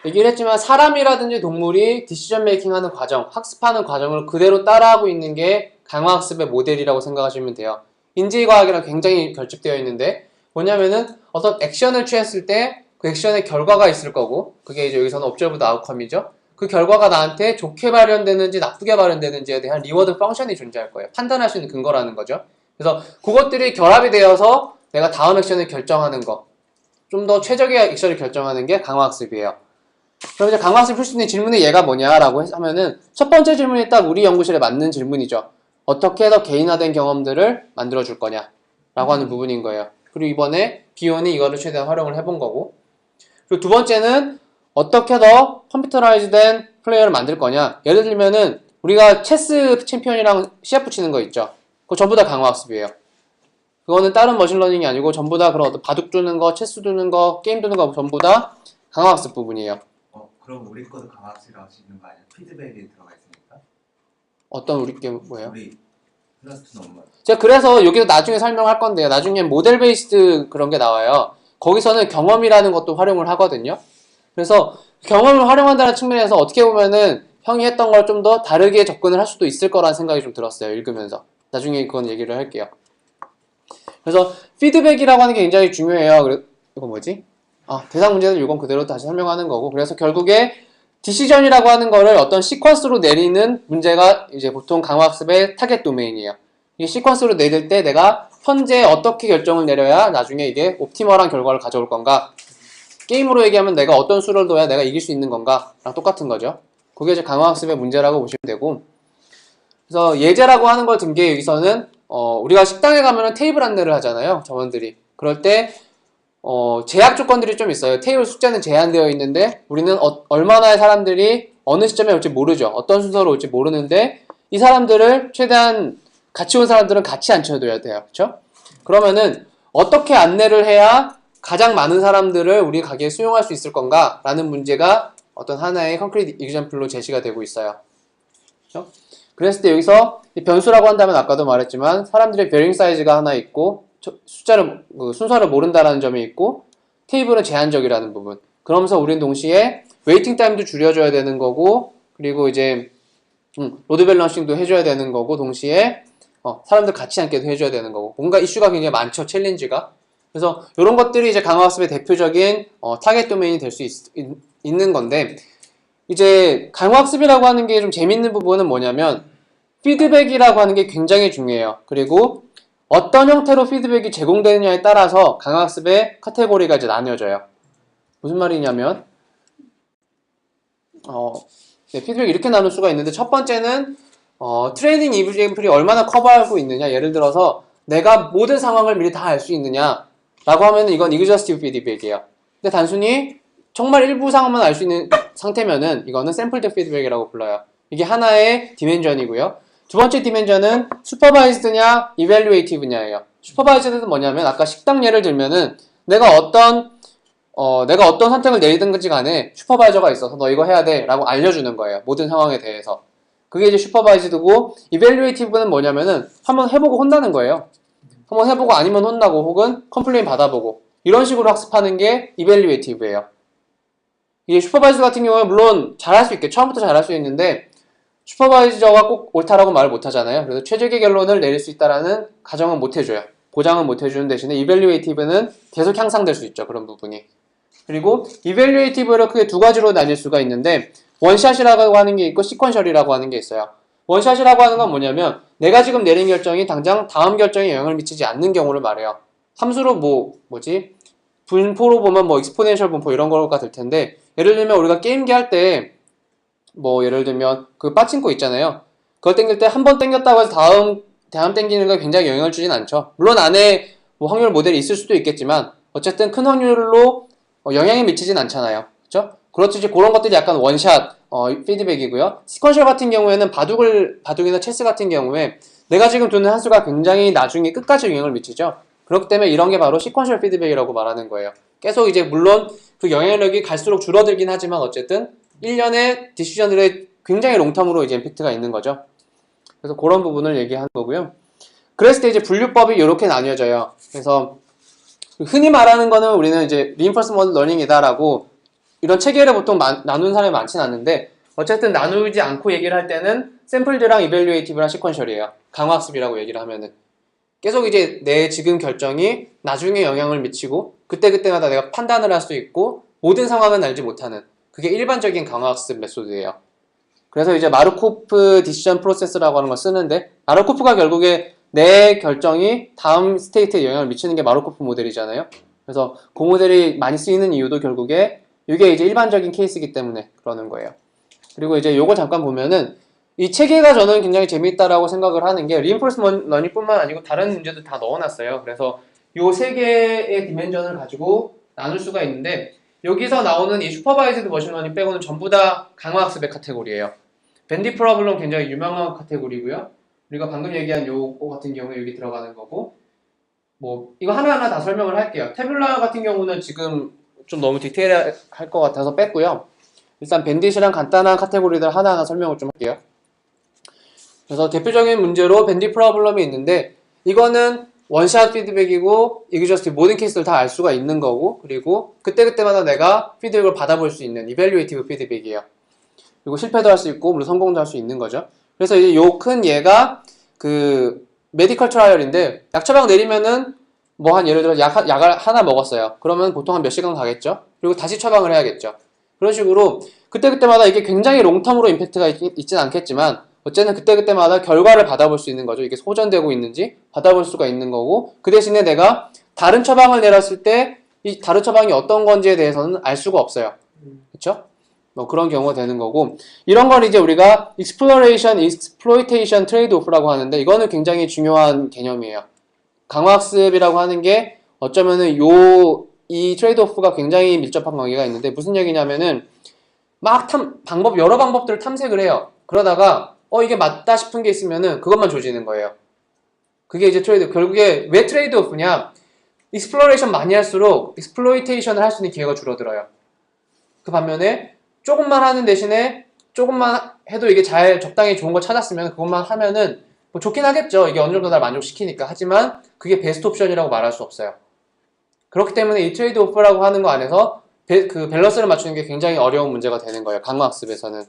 했지만 사람이라든지 동물이 디시전 메이킹 하는 과정, 학습하는 과정을 그대로 따라하고 있는 게 강화학습의 모델이라고 생각하시면 돼요. 인지과학이랑 굉장히 결집되어 있는데 뭐냐면은 어떤 액션을 취했을 때 그 액션의 결과가 있을 거고, 그게 이제 여기서는 observed outcome이죠. 그 결과가 나한테 좋게 발현되는지 나쁘게 발현되는지에 대한 리워드 펑션이 존재할 거예요. 판단할 수 있는 근거라는 거죠. 그래서 그것들이 결합이 되어서 내가 다음 액션을 결정하는 거, 좀 더 최적의 액션을 결정하는 게 강화학습이에요. 그럼 이제 강화학습 풀 수 있는 질문이 얘가 뭐냐라고 하면은 첫 번째 질문이 딱 우리 연구실에 맞는 질문이죠. 어떻게 해서 개인화된 경험들을 만들어줄 거냐 라고 하는 부분인 거예요. 그리고 이번에 비온이 이거를 최대한 활용을 해본 거고, 그리고 두 번째는 어떻게 더 컴퓨터라이즈된 플레이어를 만들 거냐. 예를 들면은 우리가 체스 챔피언이랑 시합 붙이는 거 있죠. 그거 전부 다 강화학습이에요. 그거는 다른 머신러닝이 아니고 전부 다 그런 어떤 바둑 두는 거, 체스 두는 거, 게임 두는 거 전부 다 강화학습 부분이에요. 그럼 우리 거도 강학습이라고 할 수 있는 거 아니야? 피드백이 들어가 있으니까. 어떤 우리 게 뭐예요? 우리 플러스 논문. 제가 그래서 여기서 나중에 설명할 건데요. 나중에 모델 베이스드 그런 게 나와요. 거기서는 경험이라는 것도 활용을 하거든요. 그래서 경험을 활용한다는 측면에서 어떻게 보면은 형이 했던 걸 좀 더 다르게 접근을 할 수도 있을 거라는 생각이 좀 들었어요. 읽으면서. 나중에 그건 얘기를 할게요. 그래서 피드백이라고 하는 게 굉장히 중요해요. 이거 뭐지? 대상 문제는 이건 그대로 다시 설명하는 거고, 그래서 결국에 디시전이라고 하는 거를 어떤 시퀀스로 내리는 문제가 이제 보통 강화학습의 타겟 도메인이에요. 이 시퀀스로 내릴 때 내가 현재 어떻게 결정을 내려야 나중에 이게 옵티멀한 결과를 가져올 건가, 게임으로 얘기하면 내가 어떤 수를 둬야 내가 이길 수 있는 건가 랑 똑같은 거죠. 그게 이제 강화학습의 문제라고 보시면 되고, 그래서 예제라고 하는 걸 든 게 여기서는 우리가 식당에 가면은 테이블 안내를 하잖아요, 점원들이. 그럴 때 제약 조건들이 좀 있어요. 테이블 숫자는 제한되어 있는데 우리는 얼마나의 사람들이 어느 시점에 올지 모르죠. 어떤 순서로 올지 모르는데 이 사람들을 최대한 같이 온 사람들은 같이 앉혀둬야 돼요. 그렇죠? 그러면은 어떻게 안내를 해야 가장 많은 사람들을 우리 가게에 수용할 수 있을 건가 라는 문제가 어떤 하나의 컨크리트 이그젬플로 제시가 되고 있어요. 그렇죠? 그랬을 때 여기서 변수라고 한다면 아까도 말했지만 사람들의 베링 사이즈가 하나 있고 순서를 모른다라는 점이 있고, 테이블은 제한적이라는 부분. 그러면서 우리는 동시에 웨이팅 타임도 줄여줘야 되는 거고, 그리고 이제 로드 밸런싱도 해줘야 되는 거고, 동시에 사람들 같이 앉게도 해줘야 되는 거고, 뭔가 이슈가 굉장히 많죠, 챌린지가. 그래서 이런 것들이 이제 강화학습의 대표적인 타겟 도메인이 될 수 있는 건데, 이제 강화학습이라고 하는 게 좀 재밌는 부분은 뭐냐면 피드백이라고 하는 게 굉장히 중요해요. 그리고 어떤 형태로 피드백이 제공되느냐에 따라서 강화학습의 카테고리가 이제 나뉘어져요. 무슨 말이냐면 피드백 이렇게 나눌 수가 있는데, 첫 번째는 트레이닝 이브젠플이 얼마나 커버하고 있느냐. 예를 들어서 내가 모든 상황을 미리 다 알 수 있느냐 라고 하면 이건 exhaustive 피드백이에요. 근데 단순히 정말 일부 상황만 알 수 있는 상태면은 이거는 샘플드 피드백이라고 불러요. 이게 하나의 디멘전이고요. 두 번째 디멘전은 슈퍼바이즈드냐 이밸류에이티브냐예요. 슈퍼바이즈드는 뭐냐면 아까 식당 예를 들면은 내가 어떤 선택을 내리든지 간에 슈퍼바이저가 있어서 너 이거 해야 돼 라고 알려주는 거예요. 모든 상황에 대해서. 그게 이제 슈퍼바이즈드고, 이밸류에이티브는 뭐냐면은 한번 해보고 혼나는 거예요. 한번 해보고 아니면 혼나고 혹은 컴플레인 받아보고 이런 식으로 학습하는 게 이밸류에이티브예요. 이게 슈퍼바이저 같은 경우에 물론 잘할 수 있게 처음부터 잘할 수 있는데 슈퍼바이저가 꼭 옳다라고 말을 못하잖아요. 그래서 최적의 결론을 내릴 수 있다라는 가정은 못해줘요. 보장은 못해주는 대신에 이밸류에이티브는 계속 향상될 수 있죠. 그런 부분이. 그리고 이밸류에이티브를 크게 두 가지로 나뉠 수가 있는데, 원샷이라고 하는 게 있고 시퀀셜이라고 하는 게 있어요. 원샷이라고 하는 건 뭐냐면 내가 지금 내린 결정이 당장 다음 결정에 영향을 미치지 않는 경우를 말해요. 함수로 분포로 보면 익스포넨셜 분포 이런 거가 될 텐데, 예를 들면 우리가 게임기 할 때 예를 들면 그 빠친코 있잖아요. 그걸 땡길 때 한 번 땡겼다고 해서 다음 땡기는 거에 굉장히 영향을 주진 않죠. 물론 안에 확률 모델이 있을 수도 있겠지만 어쨌든 큰 확률로 영향이 미치진 않잖아요. 그렇죠? 그렇지, 이제 그런 것들이 약간 원샷 피드백이고요. 시퀀셜 같은 경우에는 바둑이나 체스 같은 경우에 내가 지금 두는 한 수가 굉장히 나중에 끝까지 영향을 미치죠. 그렇기 때문에 이런 게 바로 시퀀셜 피드백이라고 말하는 거예요. 계속 이제 물론 그 영향력이 갈수록 줄어들긴 하지만 어쨌든 1년의 디시전들의 굉장히 롱텀으로 이제 임팩트가 있는 거죠. 그래서 그런 부분을 얘기하는 거고요. 그랬을 때 이제 분류법이 이렇게 나뉘어져요. 그래서 흔히 말하는 거는 우리는 이제 reinforcement learning이다라고 이런 체계를 보통 나누는 사람이 많지는 않는데 어쨌든 나누지 않고 얘기를 할 때는 샘플드랑 evaluative랑 sequential이에요. 강화학습이라고 얘기를 하면은 계속 이제 내 지금 결정이 나중에 영향을 미치고 그때그때마다 내가 판단을 할 수 있고 모든 상황은 알지 못하는 그게 일반적인 강화학습 메소드예요. 그래서 이제 마르코프 디시전 프로세스라고 하는 걸 쓰는데 마르코프가 결국에 내 결정이 다음 스테이트에 영향을 미치는 게 마르코프 모델이잖아요. 그래서 그 모델이 많이 쓰이는 이유도 결국에 이게 이제 일반적인 케이스이기 때문에 그러는 거예요. 그리고 이제 요거 잠깐 보면은 이 체계가 저는 굉장히 재미있다라고 생각을 하는 게 reinforcement learning뿐만 아니고 다른 문제도 다 넣어놨어요. 그래서 요 세 개의 디멘전을 가지고 나눌 수가 있는데 여기서 나오는 이 슈퍼바이즈드 머신러닝 빼고는 전부 다 강화학습의 카테고리예요. 밴디 프로블럼 굉장히 유명한 카테고리고요. 우리가 방금 얘기한 요거 같은 경우에 여기 들어가는 거고 뭐 이거 하나하나 다 설명을 할게요. 태블라 같은 경우는 지금 좀 너무 디테일할 것 같아서 뺐고요. 일단 밴딧이랑 간단한 카테고리들 하나하나 설명을 좀 할게요. 그래서 대표적인 문제로 밴디 프로블럼이 있는데 이거는 원샷 피드백이고 이그저스트 모든 케이스를 다 알 수가 있는 거고 그리고 그때그때마다 내가 피드백을 받아볼 수 있는 이밸류에이티브 피드백이에요. 그리고 실패도 할 수 있고 물론 성공도 할 수 있는 거죠. 그래서 이제 요 큰 얘가 그 메디컬 트라이얼인데 약 처방 내리면은 뭐 한 예를 들어 약을 하나 먹었어요. 그러면 보통 한 몇 시간 가겠죠. 그리고 다시 처방을 해야겠죠. 그런 식으로 그때그때마다 이게 굉장히 롱텀으로 임팩트가 있진 않겠지만 어쨌든 그때그때마다 결과를 받아볼 수 있는 거죠. 이게 소전되고 있는지 받아볼 수가 있는 거고 그 대신에 내가 다른 처방을 내렸을 때 이 다른 처방이 어떤 건지에 대해서는 알 수가 없어요. 그렇죠? 뭐 그런 경우가 되는 거고 이런 걸 이제 우리가 exploration, exploitation trade-off라고 하는데 이거는 굉장히 중요한 개념이에요. 강화학습이라고 하는 게 어쩌면은 이 트레이드오프가 굉장히 밀접한 관계가 있는데 무슨 얘기냐면은 막 여러 방법들을 탐색을 해요. 그러다가 이게 맞다 싶은 게 있으면은 그것만 조지는 거예요. 그게 이제 결국에 왜 트레이드오프냐? 익스플로레이션 많이 할수록 익스플로이테이션을 할 수 있는 기회가 줄어들어요. 그 반면에 조금만 하는 대신에 조금만 해도 이게 잘 적당히 좋은 거 찾았으면 그것만 하면은 뭐 좋긴 하겠죠. 이게 어느 정도 날 만족시키니까. 하지만 그게 베스트 옵션이라고 말할 수 없어요. 그렇기 때문에 이 트레이드 오프라고 하는 거 안에서 그 밸런스를 맞추는 게 굉장히 어려운 문제가 되는 거예요. 강화학습에서는.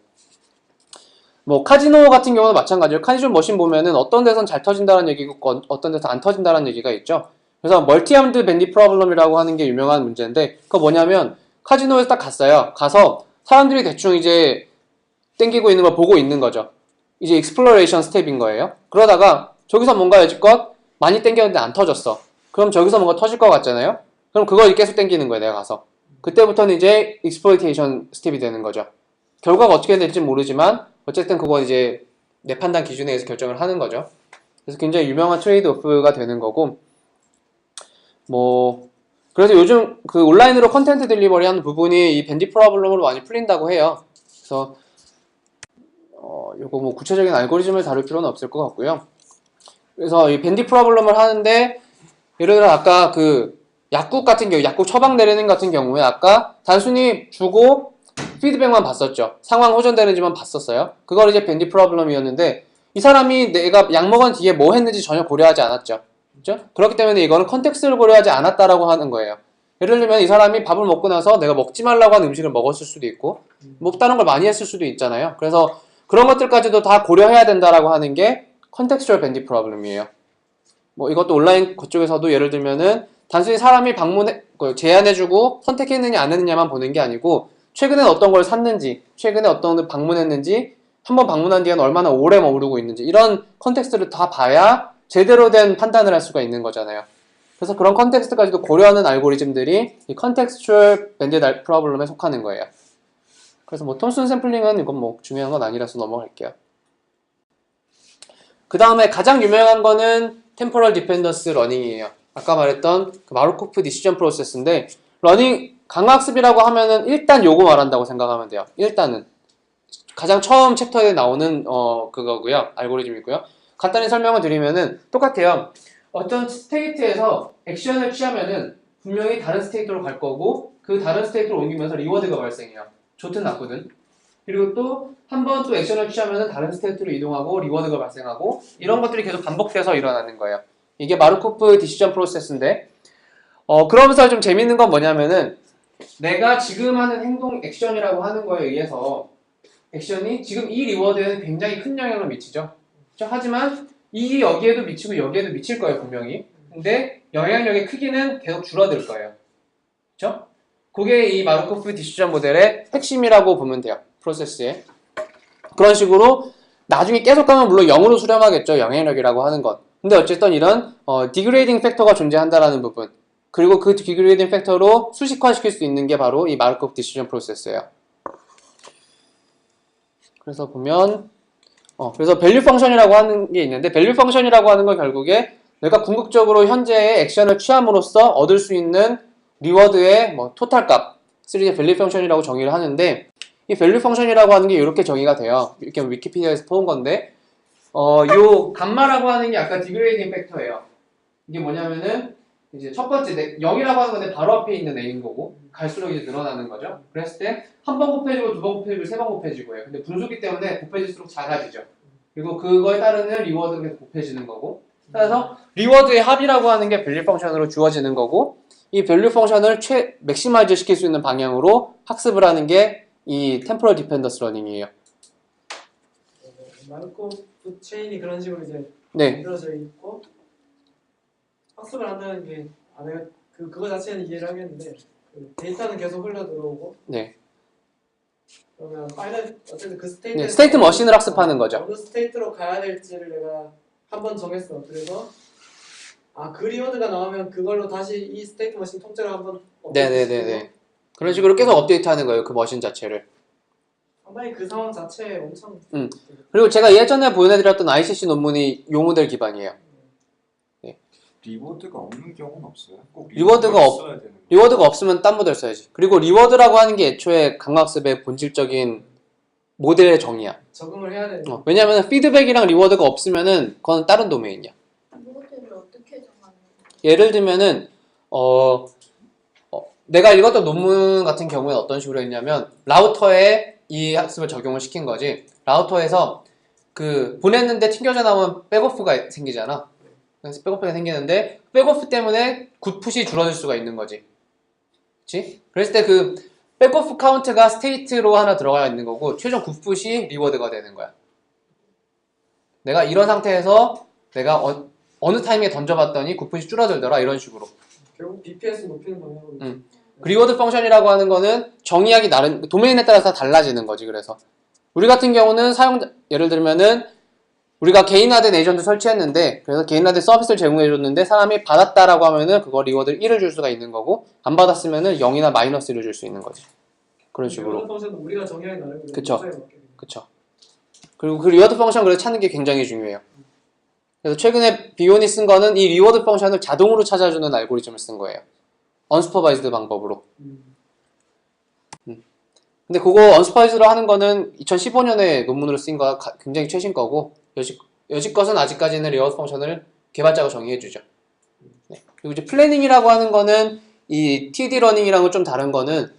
뭐 카지노 같은 경우는 마찬가지예요. 카지노 머신 보면은 어떤 데선 잘 터진다는 얘기고 어떤 데서 안 터진다는 얘기가 있죠. 그래서 멀티암드 밴디 프로블럼이라고 하는 게 유명한 문제인데 그거 뭐냐면 카지노에서 딱 갔어요. 가서 사람들이 대충 이제 땡기고 있는 걸 보고 있는 거죠. 이제 익스플로레이션 스텝인 거예요. 그러다가 저기서 뭔가 여지껏 많이 땡겼는데 안 터졌어. 그럼 저기서 뭔가 터질 것 같잖아요. 그럼 그걸 계속 땡기는 거예요. 내가 가서. 그때부터는 이제 익스플로이테이션 스텝이 되는 거죠. 결과가 어떻게 될지 모르지만 어쨌든 그건 이제 내 판단 기준에 의해서 결정을 하는 거죠. 그래서 굉장히 유명한 트레이드 오프가 되는 거고 뭐 그래서 요즘 그 온라인으로 컨텐츠 딜리버리 하는 부분이 이 밴디 프로블럼으로 많이 풀린다고 해요. 그래서 요거 뭐 구체적인 알고리즘을 다룰 필요는 없을 것 같고요. 그래서 이 밴디 프로블럼을 하는데 예를 들어 아까 그 약국 같은 경우, 약국 처방 내리는 같은 경우에 아까 단순히 주고 피드백만 봤었죠. 상황 호전되는지만 봤었어요. 그걸 이제 밴디 프로블럼이었는데 이 사람이 내가 약 먹은 뒤에 뭐 했는지 전혀 고려하지 않았죠. 그렇죠? 그렇기 때문에 이거는 컨텍스트를 고려하지 않았다라고 하는 거예요. 예를 들면 이 사람이 밥을 먹고 나서 내가 먹지 말라고 하는 음식을 먹었을 수도 있고 뭐 다른 걸 많이 했을 수도 있잖아요. 그래서 그런 것들까지도 다 고려해야 된다라고 하는 게 컨텍스추얼 밴디 프로블럼이에요. 뭐 이것도 온라인 그쪽에서도 예를 들면은 단순히 사람이 제안해주고 선택했느냐 안 했느냐만 보는 게 아니고 최근에 어떤 걸 샀는지 최근에 어떤 걸 방문했는지 한번 방문한 뒤에는 얼마나 오래 머무르고 있는지 이런 컨텍스트를 다 봐야 제대로 된 판단을 할 수가 있는 거잖아요. 그래서 그런 컨텍스트까지도 고려하는 알고리즘들이 이 컨텍스추얼 밴디 프로블럼에 속하는 거예요. 그래서 뭐 톰슨 샘플링은 이건 뭐 중요한 건 아니라서 넘어갈게요. 그 다음에 가장 유명한 거는 템포럴 디펜던스 러닝이에요. 아까 말했던 그 마르코프 디시전 프로세스인데 강학습이라고 하면은 일단 요거 말한다고 생각하면 돼요. 일단은 가장 처음 챕터에 나오는 그거고요. 알고리즘이고요. 간단히 설명을 드리면은 똑같아요. 어떤 스테이트에서 액션을 취하면은 분명히 다른 스테이트로 갈 거고 그 다른 스테이트로 옮기면서 리워드가 발생해요. 좋든 나쁘든. 그리고 또 한 번 또 액션을 취하면 다른 스테이트로 이동하고 리워드가 발생하고 이런 것들이 계속 반복돼서 일어나는 거예요. 이게 마르코프 디시전 프로세스인데 그러면서 좀 재밌는 건 뭐냐면은 내가 지금 하는 행동 액션이라고 하는 거에 의해서 액션이 지금 이 리워드에는 굉장히 큰 영향을 미치죠. 그렇죠? 하지만 이 여기에도 미치고 여기에도 미칠 거예요, 분명히. 근데 영향력의 크기는 계속 줄어들 거예요. 그렇죠? 그게 이 마르코프 디시전 모델의 핵심이라고 보면 돼요. 프로세스에. 그런 식으로 나중에 계속 가면 물론 0으로 수렴하겠죠. 영향력이라고 하는 것. 근데 어쨌든 이런 디그레이딩 팩터가 존재한다라는 부분. 그리고 그 디그레이딩 팩터로 수식화시킬 수 있는 게 바로 이 마르코프 디시전 프로세스예요. 그래서 보면 그래서 밸류 펑션이라고 하는 게 있는데 밸류 펑션이라고 하는 건 결국에 내가 궁극적으로 현재의 액션을 취함으로써 얻을 수 있는 리워드의 토탈 값, 3D 밸류 펑션이라고 정의를 하는데 이 밸류 펑션이라고 하는 게 이렇게 정의가 돼요. 이렇게 위키피디아에서 뽑은 건데 요 감마라고 하는 게 아까 디그레이딩 팩터예요. 이게 뭐냐면은 이제 첫 번째 0이라고 하는 건데 바로 앞에 있는 A인 거고 갈수록 이제 늘어나는 거죠. 그랬을 때 한 번 곱해지고 두 번 곱해지고 세 번 곱해지고 해요. 근데 분수기 때문에 곱해질수록 작아지죠. 그리고 그거에 따르는 리워드가 계속 곱해지는 거고 그래서 리워드의 합이라고 하는 게 밸류 펑션으로 주어지는 거고 이 밸류 펑션을 맥시마이즈 시킬 수 있는 방향으로 학습을 하는 게 이 템포럴 디펜던스 러닝이에요. 마르코프 체인이 그런 식으로 이제 네. 만들어져 있고 학습을 한다는 게 내가 그거 자체는 이해를 하겠는데 그 데이터는 계속 흘러 들어오고 네. 그러면 파이널 어쨌든 그 네, 스테이트 머신을 학습하는 거죠. 어느 스테이트로 가야 될지를 내가 한번 정했어. 그래서 그 리워드가 나오면 그걸로 다시 이 스테이트 머신 통째로 한번 네네네네. 그런 식으로 계속 업데이트하는 거예요. 그 머신 자체를. 상당히 그 상황 자체에 엄청 그리고 제가 예전에 보내드렸던 ICC 논문이 요 모델 기반이에요. 리워드가 없는 경우는 없어요. 꼭 리워드가 있어야 되는 거예요. 리워드가 없으면 딴 모델 써야지. 그리고 리워드라고 하는 게 애초에 강학습의 본질적인 모델의 정의야. 적응을 해야 되는 왜냐하면 피드백이랑 리워드가 없으면은 그건 다른 도메인이야. 모델을 어떻게 정하는 거예요? 예를 들면은 내가 읽었던 논문 같은 경우에는 어떤 식으로 했냐면 라우터에 이 학습을 적용을 시킨 거지. 라우터에서 그 보냈는데 튕겨져 나오면 백오프가 생기잖아. 그래서 백오프가 생기는데 백오프 때문에 굿풋이 줄어들 수가 있는 거지. 그치? 그랬을 때 그 백오프 카운트가 스테이트로 하나 들어가 있는 거고 최종 굿풋이 리워드가 되는 거야. 내가 이런 상태에서 내가 어느 타이밍에 던져봤더니 굿풋이 줄어들더라 이런 식으로. 결국 BPS 높이는 방향으로 그 리워드 펑션이라고 하는 거는 정의하기 나름 도메인에 따라서 달라지는 거지. 그래서 우리 같은 경우는 사용자 예를 들면은 우리가 개인화된 에이전트 설치했는데 그래서 개인화된 서비스를 제공해줬는데 사람이 받았다라고 하면은 그거 리워드를 1을 줄 수가 있는 거고 안 받았으면은 0이나 마이너스 1을 줄 수 있는 거지. 그런 식으로. 리워드 펑션은 우리가 정의하기 나름대로 그쵸. 문제에 맞게 되는 그쵸. 그리고 그 리워드 펑션 그래서 찾는 게 굉장히 중요해요. 그래서 최근에 비온이 쓴 거는 이 리워드 펑션을 자동으로 찾아주는 알고리즘을 쓴 거예요. 언스퍼바이즈드 방법으로. 근데 그거 언스퍼바이즈로 하는 거는 2015년에 논문으로 쓰인 거 굉장히 최신 거고 여지껏은 아직까지는 리워드 펑션을 개발자가 정의해주죠. 네. 그리고 이제 플래닝이라고 하는 거는 이 TD 러닝이랑은 좀 다른 거는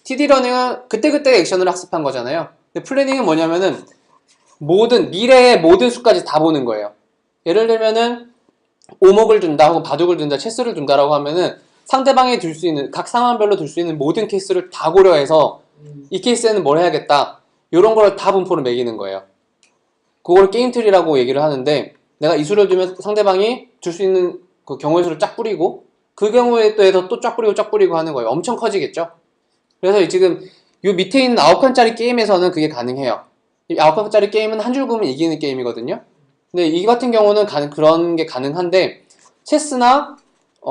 TD 러닝은 그때그때 액션을 학습한 거잖아요. 근데 플래닝은 뭐냐면은 미래의 모든 수까지 다 보는 거예요. 예를 들면은 오목을 둔다 혹은 바둑을 둔다 체스를 둔다라고 하면은 상대방이 들 수 있는 각 상황별로 들 수 있는 모든 케이스를 다 고려해서 이 케이스에는 뭘 해야겠다 이런 걸 다 분포를 매기는 거예요. 그걸 게임트리라고 얘기를 하는데 내가 이 수를 두면 상대방이 줄 수 있는 그 경우의 수를 쫙 뿌리고 그 경우에 또 쫙 뿌리고 하는 거예요. 엄청 커지겠죠. 그래서 지금 이 밑에 있는 9칸짜리 게임에서는 그게 가능해요. 이 9칸짜리 게임은 한 줄 그으면 이기는 게임이거든요. 근데 이 같은 경우는 그런 게 가능한데 체스나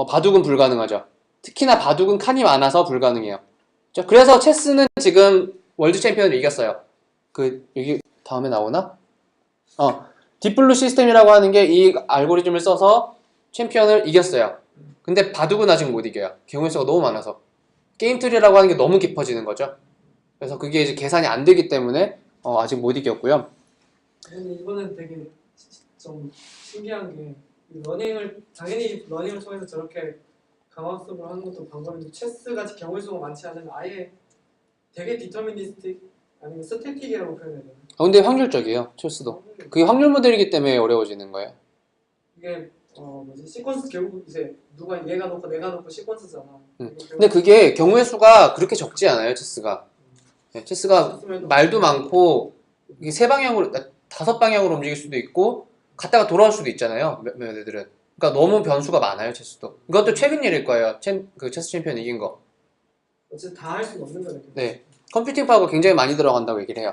바둑은 불가능하죠. 특히나 바둑은 칸이 많아서 불가능해요. 그래서 체스는 지금 월드 챔피언을 이겼어요. 여기 다음에 나오나? 딥블루 시스템이라고 하는 게 이 알고리즘을 써서 챔피언을 이겼어요. 근데 바둑은 아직 못 이겨요. 경우의 수가 너무 많아서. 게임트리라고 하는 게 너무 깊어지는 거죠. 그래서 그게 이제 계산이 안 되기 때문에 아직 못 이겼고요. 근데 이거는 되게 좀 신기한 게 당연히 러닝을 통해서 저렇게 강학습을 하는 것도 방법인데 체스같이 경우의 수가 많지 않으면 아예 되게 디터미니스틱 아니면 스태틱이라고 표현해야 되나? 근데 확률적이에요, 체스도. 그게 확률 모델이기 때문에 어려워지는 거예요. 이게 뭐지 시퀀스 결국 이제 누가 얘가 놓고 내가 놓고 시퀀스잖아. 근데 그게 경우의 수가 그렇게 적지 않아요, 체스가. 네, 체스가 말도 많고 이게 세 방향으로, 다섯 방향으로 움직일 수도 있고 갔다가 돌아올 수도 있잖아요, 몇 애들은. 그러니까 너무 변수가 많아요, 체스도. 이것도 최근 일일 거예요, 그 체스 챔피언 이긴 거. 어쨌든 다 할 수는 없는 거네. 네, 컴퓨팅 파워가 굉장히 많이 들어간다고 얘기를 해요.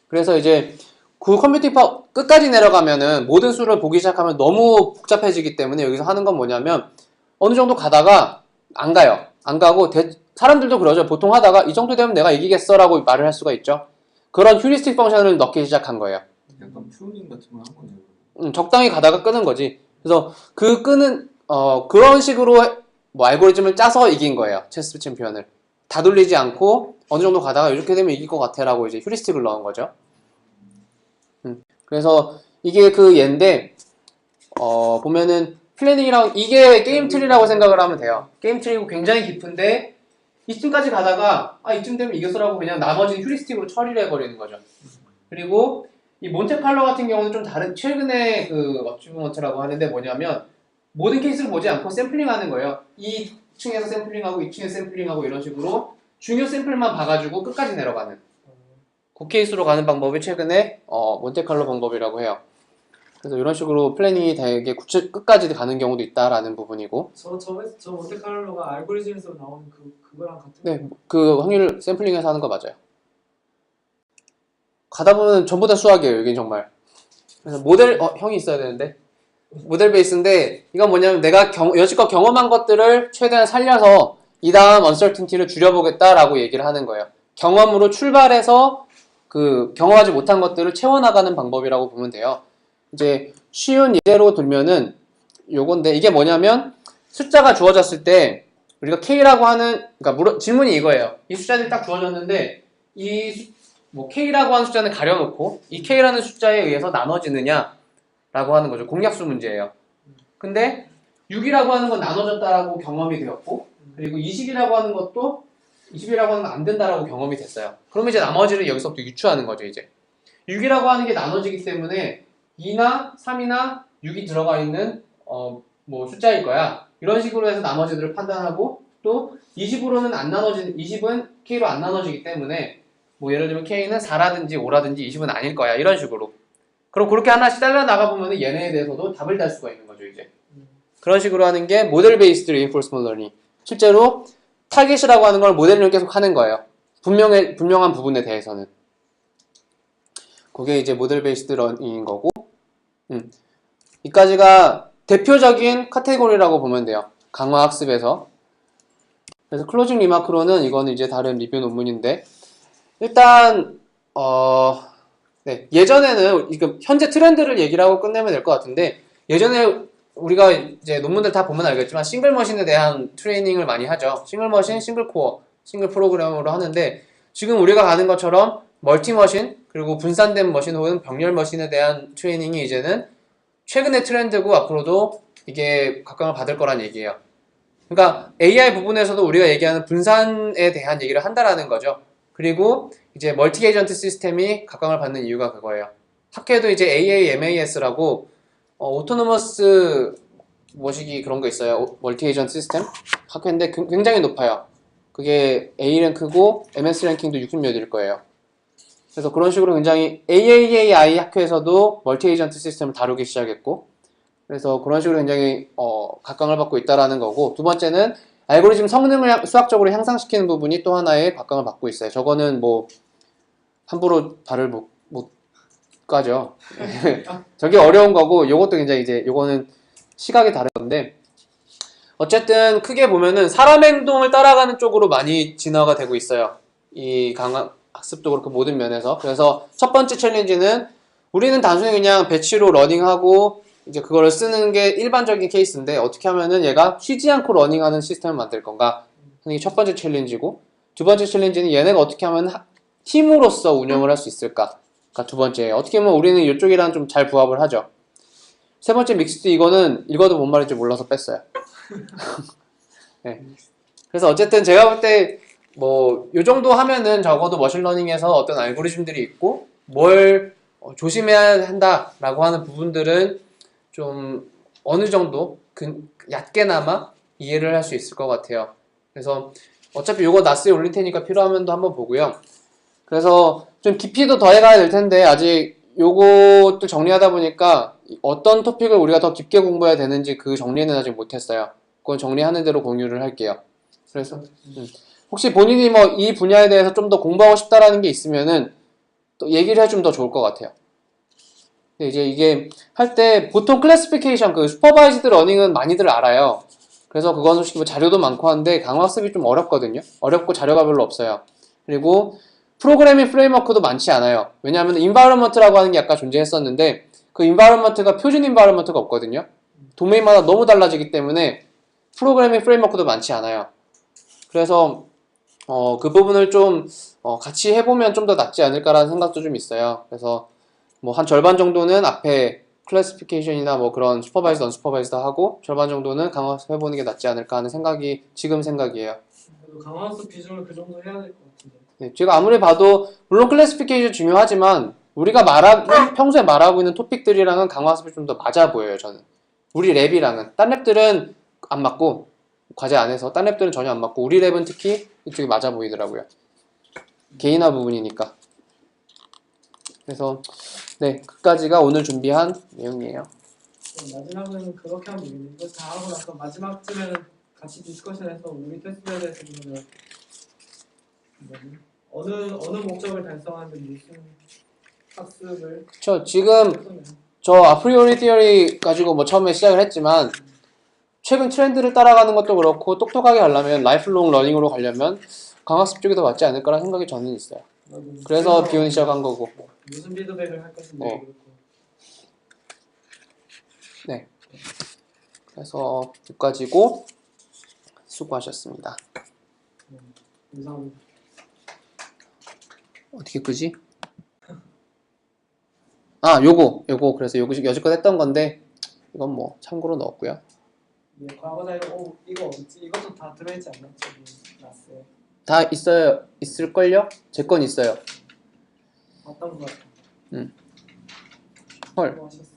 그래서 이제 그 컴퓨팅 파워 끝까지 내려가면은 모든 수를 보기 시작하면 너무 복잡해지기 때문에 여기서 하는 건 뭐냐면 어느 정도 가다가 안 가요. 안 가고 사람들도 그러죠. 보통 하다가 이 정도 되면 내가 이기겠어 라고 말을 할 수가 있죠. 그런 휴리스틱 펑션을 넣기 시작한 거예요. 약간 퓨닝 같은 거 한 거네요. 적당히 가다가 끄는 거지. 그래서 그 끄는 그런 식으로 뭐 알고리즘을 짜서 이긴 거예요, 체스 챔피언을. 다 돌리지 않고 어느 정도 가다가 이렇게 되면 이길 것 같아라고 이제 휴리스틱을 넣은 거죠. 그래서 이게 그 얘인데 보면은 플래닝이랑 이게 게임 트리라고 생각을 하면 돼요. 게임 트리고 굉장히 깊은데 이쯤까지 가다가 이쯤 되면 이겼어라고 그냥 나머지는 휴리스틱으로 처리를 해버리는 거죠. 그리고 이 몬테칼로 같은 경우는 좀 다른, 최근에 그 어치브먼트라고 하는데 뭐냐면 모든 케이스를 보지 않고 샘플링하는 거예요. 이 층에서 샘플링하고 이 층에서 샘플링하고 이런 식으로 중요 샘플만 봐가지고 끝까지 내려가는 그 케이스로 가는 방법이 최근에 몬테칼로 방법이라고 해요. 그래서 이런 식으로 플래닝이 되게 끝까지 가는 경우도 있다라는 부분이고. 저 몬테칼로가 알고리즘에서 나오는 그거랑 같은. 네, 그 확률 샘플링해서 하는 거 맞아요. 가다 보면 전부 다 수학이에요, 여긴 정말. 그래서 모델, 형이 있어야 되는데. 모델 베이스인데, 이건 뭐냐면 내가 여지껏 경험한 것들을 최대한 살려서 이 다음 uncertainty를 줄여보겠다라고 얘기를 하는 거예요. 경험으로 출발해서 그 경험하지 못한 것들을 채워나가는 방법이라고 보면 돼요. 이제 쉬운 예로 들면은 요건데, 이게 뭐냐면 숫자가 주어졌을 때 우리가 K라고 하는, 그러니까 질문이 이거예요. 이 숫자들이 딱 주어졌는데 뭐 K라고 하는 숫자는 가려놓고 이 K라는 숫자에 의해서 나눠지느냐 라고 하는 거죠. 공약수 문제예요. 근데 6이라고 하는 건 나눠졌다라고 경험이 되었고, 그리고 20이라고 하는 것도 20이라고 하는 건 안 된다라고 경험이 됐어요. 그러면 이제 나머지를 여기서부터 유추하는 거죠, 이제. 6이라고 하는 게 나눠지기 때문에 2나 3이나 6이 들어가 있는 뭐 숫자일 거야. 이런 식으로 해서 나머지들을 판단하고, 또 20으로는 안 나눠지는, 20은 K로 안 나눠지기 때문에 뭐 예를 들면 K는 4라든지 5라든지 20은 아닐 거야, 이런 식으로. 그럼 그렇게 하나씩 잘라나가 보면 얘네에 대해서도 답을 달 수가 있는 거죠, 이제. 그런 식으로 하는 게 모델 베이스드 리인포스먼트 러닝. 실제로 타겟이라고 하는 걸 모델링을 계속 하는 거예요. 분명한 부분에 대해서는. 그게 이제 모델 베이스드 러닝인 거고, 이까지가 대표적인 카테고리라고 보면 돼요. 강화 학습에서. 그래서 클로징 리마크로는 이거는 이제 다른 리뷰 논문인데, 일단 네, 예전에는 현재 트렌드를 얘기를 하고 끝내면 될 것 같은데, 예전에 우리가 이제 논문들 다 보면 알겠지만 싱글 머신에 대한 트레이닝을 많이 하죠. 싱글 머신, 싱글 코어, 싱글 프로그램으로 하는데, 지금 우리가 가는 것처럼 멀티 머신, 그리고 분산된 머신 혹은 병렬 머신에 대한 트레이닝이 이제는 최근의 트렌드고 앞으로도 이게 각광을 받을 거란 얘기예요. 그러니까 AI 부분에서도 우리가 얘기하는 분산에 대한 얘기를 한다라는 거죠. 그리고 이제 멀티 에이전트 시스템이 각광을 받는 이유가 그거예요. 학회도 이제 AAMAS라고 오토노머스 뭐시기 그런 거 있어요. 멀티 에이전트 시스템 학회인데 굉장히 높아요. 그게 A 랭크고 MS 랭킹도 60몇일 거예요. 그래서 그런 식으로 굉장히 AAAI 학회에서도 멀티 에이전트 시스템을 다루기 시작했고, 그래서 그런 식으로 굉장히 각광을 받고 있다라는 거고, 두 번째는 알고리즘 성능을 수학적으로 향상시키는 부분이 또 하나의 각광을 받고 있어요. 저거는 뭐 함부로 발을 못 가죠. 저게 어려운 거고, 요것도 굉장히 이제 요거는 시각이 다른 건데, 어쨌든 크게 보면은 사람 행동을 따라가는 쪽으로 많이 진화가 되고 있어요. 이 강화 학습도 그렇고 모든 면에서. 그래서 첫 번째 챌린지는 우리는 단순히 그냥 배치로 러닝하고 이제 그거를 쓰는 게 일반적인 케이스인데, 어떻게 하면은 얘가 쉬지 않고 러닝하는 시스템을 만들 건가 하는 게 첫 번째 챌린지고, 두 번째 챌린지는 얘네가 어떻게 하면 팀으로서 운영을 할 수 있을까 가 두 번째. 어떻게 보면 우리는 이쪽이랑 좀 잘 부합을 하죠. 세 번째 믹스드, 이거는 읽어도 뭔 말인지 몰라서 뺐어요. 네. 그래서 어쨌든 제가 볼 때 뭐 요 정도 하면은 적어도 머신러닝에서 어떤 알고리즘들이 있고 뭘 조심해야 한다라고 하는 부분들은 좀 어느 정도 얕게나마 이해를 할 수 있을 것 같아요. 그래서 어차피 요거 나스에 올릴 테니까 필요하면 또 한번 보고요. 그래서 좀 깊이도 더해가야 될 텐데 아직 요것도 정리하다 보니까 어떤 토픽을 우리가 더 깊게 공부해야 되는지 그 정리는 아직 못했어요. 그건 정리하는 대로 공유를 할게요. 그래서 혹시 본인이 뭐 이 분야에 대해서 좀 더 공부하고 싶다라는 게 있으면은 또 얘기를 해주면 더 좋을 것 같아요. 근데 이제 이게 할 때 보통 클래시피케이션 그 슈퍼바이즈드 러닝은 많이들 알아요. 그래서 그건 솔직히 뭐 자료도 많고 한데 강화학습이 좀 어렵거든요. 어렵고 자료가 별로 없어요. 그리고 프로그래밍 프레임워크도 많지 않아요. 왜냐하면 인바이러먼트라고 하는 게 아까 존재했었는데 그 인바이러먼트가 표준 인바이러먼트가 없거든요. 도메인마다 너무 달라지기 때문에 프로그래밍 프레임워크도 많지 않아요. 그래서 그 부분을 좀 같이 해보면 좀 더 낫지 않을까라는 생각도 좀 있어요. 그래서 뭐 한 절반 정도는 앞에 클래시피케이션이나 뭐 그런 슈퍼바이즈드 언슈퍼바이즈드 하고 절반 정도는 강화학습 해보는 게 낫지 않을까 하는 생각이 지금 생각이에요. 그래도 강화학습 비중을 그 정도 해야 될 것 같은데. 네, 제가 아무리 봐도 물론 클래시피케이션 중요하지만 우리가 평소에 말하고 있는 토픽들이랑은 강화학습이 좀 더 맞아 보여요. 저는 우리 랩이랑은 딴 랩들은 안 맞고 과제 안에서 딴 랩들은 전혀 안 맞고 우리 랩은 특히 이쪽이 맞아 보이더라고요. 개인화 부분이니까. 그래서 네, 끝까지가 오늘 준비한 내용이에요. 마지막은 그렇게 하면 되겠네. 이거 다 하고 나서 마지막쯤에는 같이 디스커션해서 우리 테스트에 대해서 그러면 어느 목적을 달성하는데 무슨 학습을 그쵸. 지금 저 아프리오리 티어리 가지고 뭐 처음에 시작을 했지만 최근 트렌드를 따라가는 것도 그렇고 똑똑하게 하려면 라이프롱 러닝으로 가려면 강학습 쪽이 더 맞지 않을까라는 생각이 저는 있어요. 그래서 비온이 시작한 거고. 무슨 피드백을 할 것인지 그렇고. 네. 그래서 여기까지고 수고하셨습니다. 감사합니다. 어떻게 끄지? 아, 요거 그래서 요거 여지껏 했던 건데 이건 뭐 참고로 넣었고요. 네, 과거 자료 이거 어딨지? 이것도 다 들어있지 않나? 저기 나스에 다 있어요. 있을걸요? 제 건 있어요. 어떤 거 같아? 헐. 수고하셨습니다.